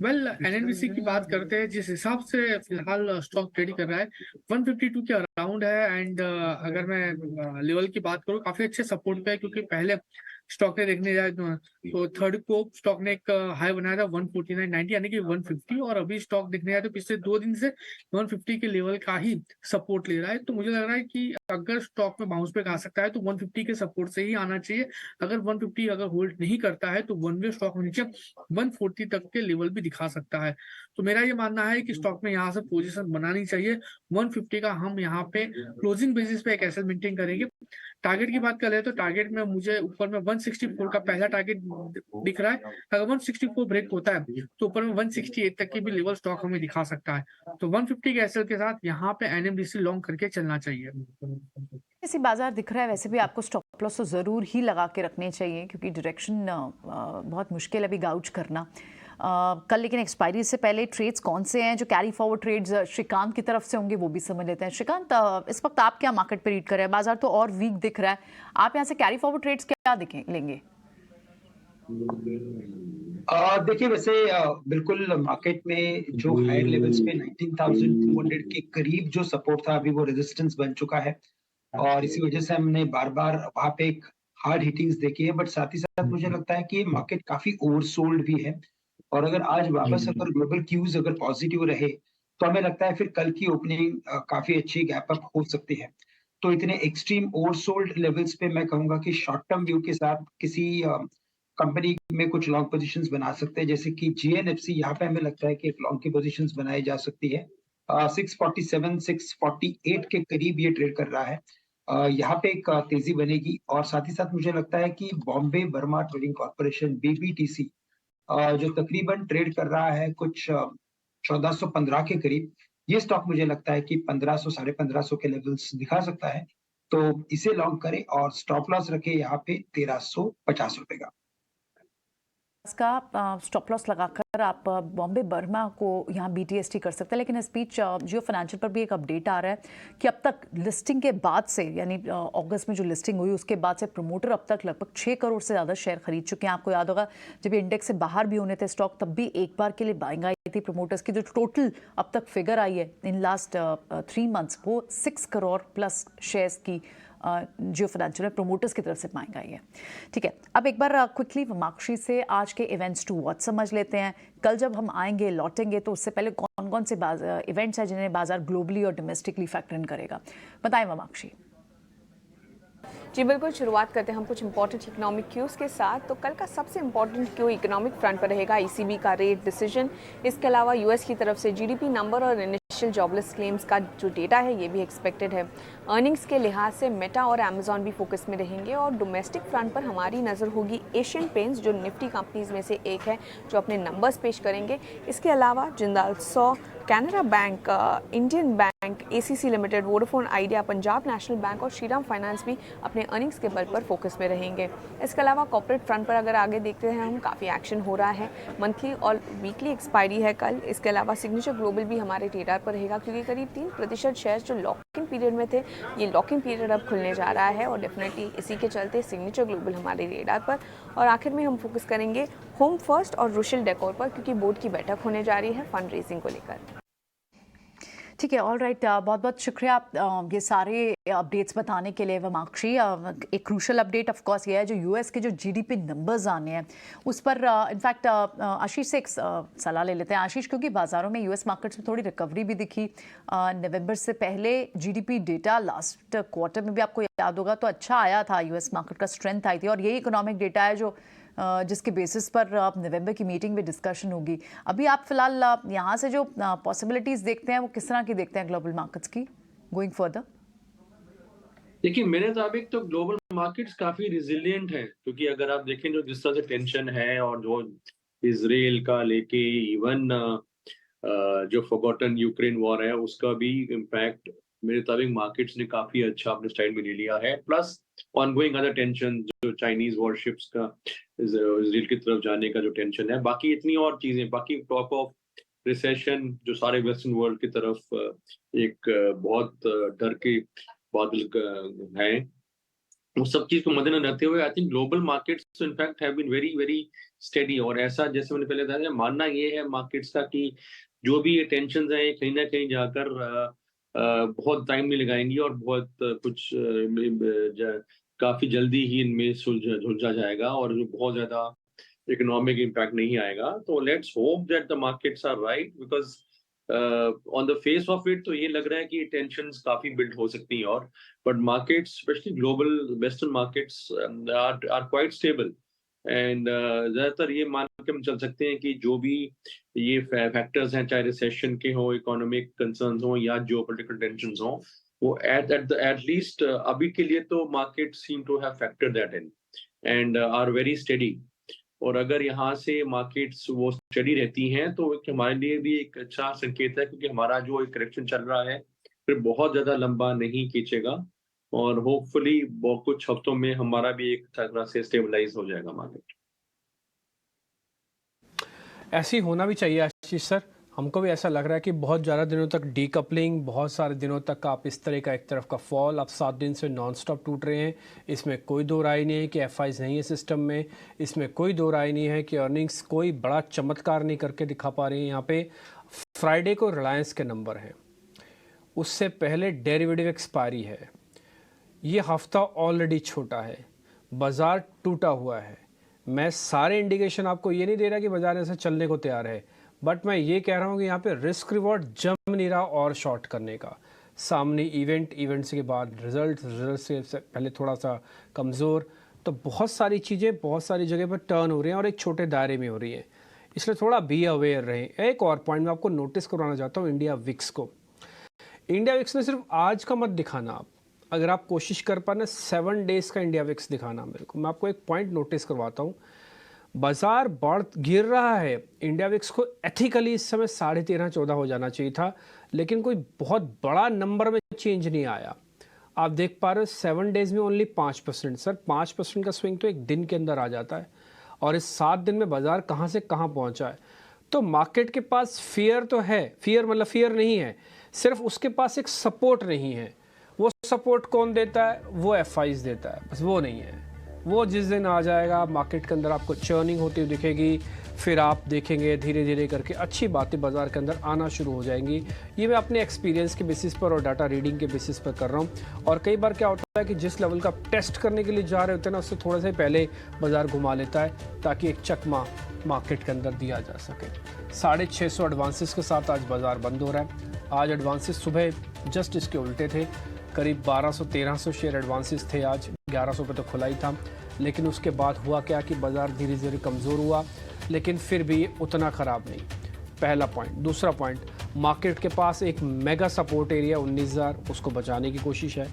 वेल NMDC की बात करते हैं, जिस हिसाब से फिलहाल स्टॉक ट्रेडिंग कर रहा है 152 के अराउंड है, एंड अगर मैं लेवल की बात करूँ काफी अच्छे सपोर्ट पे है, क्योंकि पहले स्टॉक ने देखने जाए तो थर्ड को स्टॉक ने एक हाई बनाया था 149.90 यानी कि 150, और अभी स्टॉक देखने जाए तो पिछले 2 दिन से 150 के लेवल का ही सपोर्ट ले रहा है। तो मुझे लग रहा है कि अगर स्टॉक में बाउंस बैक आ सकता है तो 150 के सपोर्ट से ही आना चाहिए। अगर 150 अगर होल्ड नहीं करता है तो वन वे स्टॉक नीचे 140 तक के लेवल भी दिखा सकता है। तो मेरा ये मानना है कि स्टॉक में यहाँ से पोजीशन बनानी चाहिए। 150 का हम यहाँ पे क्लोजिंग बेसिस पे एक एसएल मेंटेन करेंगे। टारगेट की बात करें तो टारगेट में मुझे ऊपर में 164 का पहला टारगेट दिख रहा है। अगर 164 ब्रेक होता है तो ऊपर में 168 तक की भी लेवल स्टॉक हमें दिखा सकता है। तो 150 के एसएल के साथ यहाँ पे NMDC लॉन्ग करके चलना चाहिए। ऐसी बाजार दिख रहा है, वैसे भी आपको स्टॉप लॉस तो ज़रूर ही लगा के रखने चाहिए, क्योंकि डायरेक्शन बहुत मुश्किल है अभी गाउच करना। कल लेकिन एक्सपायरी से पहले ट्रेड्स कौन से हैं जो कैरी फॉरवर्ड ट्रेड्स श्रीकांत की तरफ से होंगे वो भी समझ लेते हैं। श्रीकांत, इस वक्त आप क्या मार्केट पे रीड कर रहे हैं? बाजार तो और वीक दिख रहा है, आप यहाँ से कैरी फॉरवर्ड ट्रेड्स क्या लेंगे? देखिए, वैसे बिल्कुल मार्केट में जो हायर लेवल्स पे 19,200 के करीब जो सपोर्ट था, अभी वो रेजिस्टेंस बन चुका है, और इसी वजह से हमने बार बार वहां पे एक हार्ड हिटिंग्स देखी है। बट साथ ही साथ मुझे लगता है कि मार्केट काफी ओवरसोल्ड भी है, और अगर आज वापस अगर ग्लोबल क्यूज अगर पॉजिटिव रहे तो हमें लगता है फिर कल की ओपनिंग काफी अच्छी गैप अप हो सकती है। तो इतने एक्सट्रीम ओवरसोल्ड लेवल्स पे मैं कहूंगा कि शॉर्ट टर्म व्यू के साथ किसी कंपनी में कुछ लॉन्ग पोजीशंस बना सकते हैं, जैसे कि GNFC। यहाँ पे हमें लगता है कि एक लॉन्ग की पोजीशंस बनाई जा सकती है। 647 648 के करीब ये ट्रेड कर रहा है। यहाँ पे एक तेजी बनेगी, और साथ ही साथ मुझे लगता है कि Bombay Burma trading corporation BBTC जो तकरीबन ट्रेड कर रहा है कुछ 1415 के करीब, ये स्टॉक मुझे लगता है कि 1500 1550 के लेवल्स दिखा सकता है। तो इसे लॉन्ग करें और स्टॉप लॉस रखें यहाँ पे 1350 रुपए का। इसका स्टॉप लॉस लगाकर आप बॉम्बे बर्मा को यहाँ BTST कर सकते हैं। लेकिन इस बीच जियो फाइनेंशियल पर भी एक अपडेट आ रहा है कि अब तक लिस्टिंग के बाद से, यानी अगस्त में जो लिस्टिंग हुई उसके बाद से प्रमोटर अब तक लगभग 6 करोड़ से ज़्यादा शेयर खरीद चुके हैं। आपको याद होगा जब ये इंडेक्स से बाहर भी होने थे स्टॉक, तब भी एक बार के लिए बाइंग आई थी प्रमोटर्स की। जो टोटल अब तक फिगर आई है इन लास्ट 3 मंथ्स, वो 6 करोड़ प्लस शेयर्स की जियो फाइनेंशियल में प्रमोटर्स की तरफ से मांग आई है। ठीक है, अब एक बार क्विकली मार्कशी से आज के इवेंट्स टू वॉच समझ लेते हैं। कल जब हम आएंगे लौटेंगे तो उससे पहले कौन कौन से इवेंट्स हैं जिन्हें बाजार ग्लोबली और डोमेस्टिकली फैक्टर इन करेगा, बताएं मार्कशी। जी बिल्कुल, शुरुआत करते हैं हम कुछ इंपॉर्टेंट इकोनॉमिक क्यूज़ के साथ। तो कल का सबसे इंपॉर्टेंट क्यू इकोनॉमिक फ्रंट पर रहेगा ईसीबी का रेट डिसीजन। इसके अलावा यूएस की तरफ से जीडीपी नंबर और इनिशियल जॉबलेस क्लेम्स का जो डेटा है ये भी एक्सपेक्टेड है। अर्निंग्स के लिहाज से मेटा और अमेजॉन भी फोकस में रहेंगे और डोमेस्टिक फ्रंट पर हमारी नज़र होगी एशियन पेंट्स जो निफ्टी कंपनीज में से एक है जो अपने नंबर्स पेश करेंगे। इसके अलावा Jindal 100, Canara bank, Indian bank, ACC limited, Vodafone idea, Punjab national bank और श्रीराम फाइनेंस भी अपने अर्निंग्स के बल पर फोकस में रहेंगे। इसके अलावा कॉर्पोरेट फ्रंट पर अगर आगे देखते हैं हम, काफ़ी एक्शन हो रहा है। मंथली और वीकली एक्सपायरी है कल। इसके अलावा सिग्नेचर ग्लोबल भी हमारे रेडार पर रहेगा क्योंकि करीब 3% शेयर जो लॉक इन पीरियड में थे ये लॉक इन पीरियड अब खुलने जा रहा है और डेफिनेटली इसी के चलते सिग्नेचर ग्लोबल हमारे रेडार पर। और आखिर में हम फोकस करेंगे होम फर्स्ट और रुशिल डेकोर पर क्योंकि बोर्ड की बैठक होने जा रही है फंड रेजिंग को लेकर। ठीक है, ऑल राइट, बहुत बहुत शुक्रिया ये सारे अपडेट्स बताने के लिए वमाक्षी। एक क्रूशल अपडेट ऑफ कोर्स ये है जो यूएस के जो जीडीपी नंबर्स आने हैं उस पर इनफैक्ट आशीष से एक सलाह ले लेते हैं। आशीष, क्योंकि बाज़ारों में यूएस मार्केट्स में थोड़ी रिकवरी भी दिखी नवंबर से पहले। जीडीपी डेटा लास्ट क्वार्टर में भी आपको याद होगा तो अच्छा आया था, यूएस मार्केट का स्ट्रेंथ आई थी और यही इकोनॉमिक डेटा है जो जिसके बेसिस पर अब नवंबर की मीटिंग में डिस्कशन होगी। अभी आप फिलहाल यहाँ से जो पॉसिबिलिटीज़ देखते हैं वो किस तरह की देखते हैं ग्लोबल मार्केट्स की गोइंग फर्दर? देखिए, मेरे मुताबिक तो ग्लोबल मार्केट्स काफी रिजिलियंट है क्योंकि अगर आप देखें जो जिस तरह से टेंशन है और जो इजराइल का लेके इवन जो फॉरगॉटन यूक्रेन वॉर है उसका भी इम्पैक्ट मेरे मुताबिक मार्केट्स ने काफी अच्छा अपने स्टाइल में ले लिया है। प्लस ऑनगोइंग अदर टेंशन जो चाइनीज वॉरशिप्स का इजराइल की तरफ जाने का जो टेंशन है, बाकी इतनी और चीजें, बाकी टॉक ऑफ रिसेशन जो सारे वेस्टर्न वर्ल्ड की तरफ एक बहुत डर के बादल हैं, वो सब चीज को मद्देनजर रखते हुए I think global markets in fact have been very very steady. और ऐसा जैसे मैंने पहले बताया, मानना ये है मार्केट्स का कि जो भी ये टेंशन है कहीं ना कहीं जाकर बहुत टाइम नहीं लगाएंगी और बहुत कुछ काफी जल्दी ही इनमें सुलझा जाएगा और जो बहुत ज्यादा इकोनॉमिक इम्पैक्ट नहीं आएगा। तो let's hope that the markets are right because on the face of it तो ये लग रहा है कि टेंशंस काफी बिल्ड हो सकती हैं और but markets specially global western markets are quite stable and ज्यादातर ये मान के हम चल सकते हैं कि जो भी ये फैक्टर्स हैं, चाहे रिसेशन के हो, इकोनॉमिक कंसर्न्स हो या जियोपॉलिटिकल टेंशंस हो, वो एट लीस्ट अभी के लिए तो market seem to have factored that in and are very steady. और अगर यहाँ से मार्केट्स वो स्टडी रहती हैं तो हमारे लिए भी एक अच्छा संकेत है क्योंकि हमारा जो एक करेक्शन चल रहा है फिर बहुत ज्यादा लंबा नहीं खींचेगा और होपफुली कुछ हफ्तों में हमारा भी एक तरह से स्टेबलाइज हो जाएगा मार्केट। ऐसे ही होना भी चाहिए आशीष सर। हमको भी ऐसा लग रहा है कि बहुत ज़्यादा दिनों तक डीकपलिंग, बहुत सारे दिनों तक आप इस तरह का एक तरफ का फॉल, आप 7 दिन से नॉन स्टॉप टूट रहे हैं। इसमें कोई दो राय नहीं है कि एफआईज नहीं है सिस्टम में, इसमें कोई दो राय नहीं है कि अर्निंग्स कोई बड़ा चमत्कार नहीं करके दिखा पा रही हैं। यहाँ पे फ्राइडे को रिलायंस के नंबर हैं, उससे पहले डेरिवेटिव एक्सपायरी है, ये हफ्ता ऑलरेडी छोटा है, बाज़ार टूटा हुआ है। मैं सारे इंडिकेशन आपको ये नहीं दे रहा कि बाजार ऐसे चलने को तैयार है, बट मैं ये कह रहा हूँ कि यहाँ पे रिस्क रिवॉर्ड जम नहीं रहा और शॉर्ट करने का। सामने इवेंट्स के बाद रिजल्ट से पहले थोड़ा सा कमज़ोर, तो बहुत सारी चीज़ें बहुत सारी जगह पर टर्न हो रही हैं और एक छोटे दायरे में हो रही हैं, इसलिए थोड़ा बी अवेयर रहें। एक और पॉइंट मैं आपको नोटिस करवाना चाहता हूँ इंडिया विक्स को। इंडिया विक्स में सिर्फ आज का मत दिखाना आप, अगर आप कोशिश कर पाना 7 डेज़ का इंडिया विक्स दिखाना मेरे को। मैं आपको एक पॉइंट नोटिस करवाता हूँ, बाजार गिर रहा है। इंडिया विक्स को एथिकली इस समय 13.5-14 हो जाना चाहिए था, लेकिन कोई बहुत बड़ा नंबर में चेंज नहीं आया। आप देख पा रहे हो 7 डेज़ में ओनली 5%। सर 5% का स्विंग तो एक दिन के अंदर आ जाता है और इस 7 दिन में बाजार कहाँ से कहाँ पहुँचा है। तो मार्केट के पास फियर तो है, फियर मतलब फियर नहीं है, सिर्फ उसके पास एक सपोर्ट नहीं है। वो सपोर्ट कौन देता है? वो एफआईज देता है, बस वो नहीं है। वो जिस दिन आ जाएगा मार्केट के अंदर आपको चर्निंग होती हुई दिखेगी, फिर आप देखेंगे धीरे धीरे करके अच्छी बातें बाजार के अंदर आना शुरू हो जाएंगी। ये मैं अपने एक्सपीरियंस के बेसिस पर और डाटा रीडिंग के बेसिस पर कर रहा हूँ। और कई बार क्या होता है कि जिस लेवल का टेस्ट करने के लिए जा रहे होते हैं ना, उससे थोड़ा सा पहले बाजार घुमा लेता है ताकि एक चकमा मार्केट के अंदर दिया जा सके। 650 एडवांसेस के साथ आज बाजार बंद हो रहा है। आज एडवांसेस सुबह जस्ट इसके उल्टे थे, करीब 1200-1300 शेयर एडवांसेस थे आज, 1100 पे तो खुला ही था। लेकिन उसके बाद हुआ क्या कि बाज़ार धीरे धीरे कमज़ोर हुआ, लेकिन फिर भी उतना ख़राब नहीं। पहला पॉइंट। दूसरा पॉइंट, मार्केट के पास एक मेगा सपोर्ट एरिया 19,000, उसको बचाने की कोशिश है।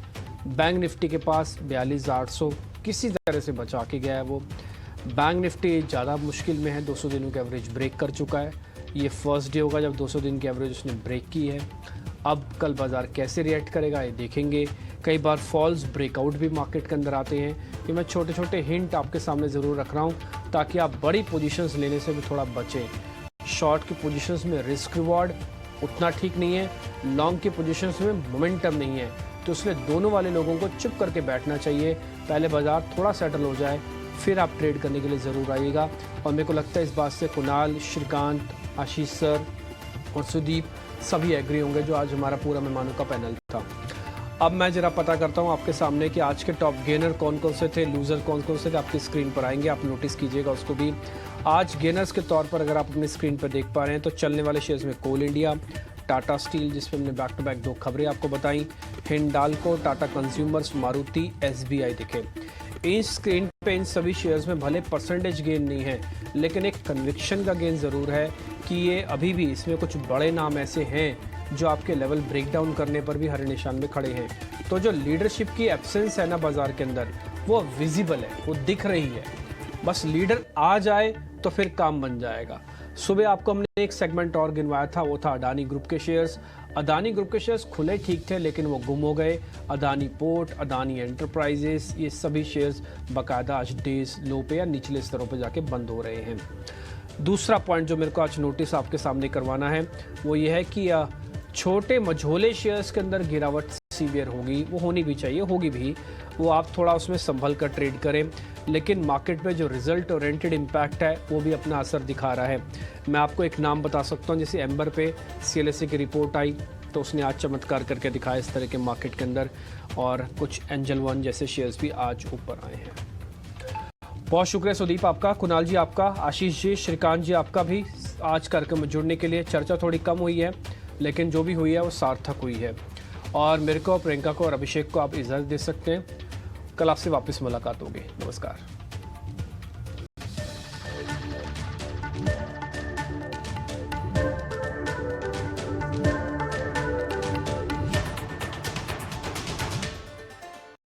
बैंक निफ्टी के पास 42,800 किसी तरह से बचा के गया है वो। बैंक निफ्टी ज़्यादा मुश्किल में है, 200 दिनों का एवरेज ब्रेक कर चुका है। ये फर्स्ट डे होगा जब 200 दिन की एवरेज उसने ब्रेक की है। अब कल बाज़ार कैसे रिएक्ट करेगा ये देखेंगे। कई बार फॉल्स ब्रेकआउट भी मार्केट के अंदर आते हैं। कि मैं छोटे छोटे हिंट आपके सामने ज़रूर रख रहा हूँ ताकि आप बड़ी पोजीशंस लेने से भी थोड़ा बचें। शॉर्ट की पोजीशंस में रिस्क रिवॉर्ड उतना ठीक नहीं है, लॉन्ग की पोजीशंस में मोमेंटम नहीं है, तो इसलिए दोनों वाले लोगों को चुप करके बैठना चाहिए। पहले बाज़ार थोड़ा सेटल हो जाए, फिर आप ट्रेड करने के लिए ज़रूर आइएगा। और मेरे को लगता है इस बात से कुणाल, श्रीकांत, आशीष सर और सुदीप सभी एग्री होंगे, जो आज हमारा पूरा मेहमानों का पैनल था। अब मैं ज़रा पता करता हूँ आपके सामने कि आज के टॉप गेनर कौन कौन से थे, लूज़र कौन कौन से थे। आपकी स्क्रीन पर आएंगे, आप नोटिस कीजिएगा उसको भी। आज गेनर्स के तौर पर अगर आप अपनी स्क्रीन पर देख पा रहे हैं तो चलने वाले शेयर्स में कोल इंडिया, टाटा स्टील जिसमें हमने बैक टू बैक 2 खबरें आपको बताई, हिंडाल्को, टाटा कंज्यूमर्स, मारुति, SBI दिखे। इस स्क्रीन पे इन सभी शेयर्स में भले परसेंटेज गेन नहीं है, लेकिन एक कन्विक्शन का गेन ज़रूर है कि ये अभी भी इसमें कुछ बड़े नाम ऐसे हैं जो आपके लेवल ब्रेक डाउन करने पर भी हरे निशान में खड़े हैं। तो जो लीडरशिप की एब्सेंस है ना बाज़ार के अंदर, वो विजिबल है, वो दिख रही है। बस लीडर आ जाए तो फिर काम बन जाएगा। सुबह आपको हमने एक सेगमेंट और गिनवाया था, वो था अडानी ग्रुप के शेयर्स। अडानी ग्रुप के शेयर्स खुले ठीक थे लेकिन वो गुम हो गए। अडानी पोर्ट, अडानी एंटरप्राइजेस, ये सभी शेयर्स बाकायदा आज डेज लो पे या निचले स्तरों पे जाके बंद हो रहे हैं। दूसरा पॉइंट जो मेरे को आज नोटिस आपके सामने करवाना है वो ये है कि छोटे मझोले शेयर्स के अंदर गिरावट सीवियर होगी, वो होनी भी चाहिए, होगी भी, वो आप थोड़ा उसमें संभल कर ट्रेड करें। लेकिन मार्केट में जो रिजल्ट ओरिएंटेड इम्पैक्ट है वो भी अपना असर दिखा रहा है। मैं आपको एक नाम बता सकता हूँ, जैसे एम्बर पे CLSA की रिपोर्ट आई तो उसने आज चमत्कार करके दिखाया इस तरह के मार्केट के अंदर, और कुछ एंजल वन जैसे शेयर्स भी आज ऊपर आए हैं। बहुत शुक्रिया सुदीप आपका, कुणाल जी आपका, आशीष जी, श्रीकांत जी आपका भी आज कार्यक्रम में जुड़ने के लिए। चर्चा थोड़ी कम हुई है लेकिन जो भी हुई है वो सार्थक हुई है। और मेरे को, प्रियंका को और अभिषेक को आप इजाज़त दे सकते हैं। कल आपसे वापस मुलाकात होगी। नमस्कार।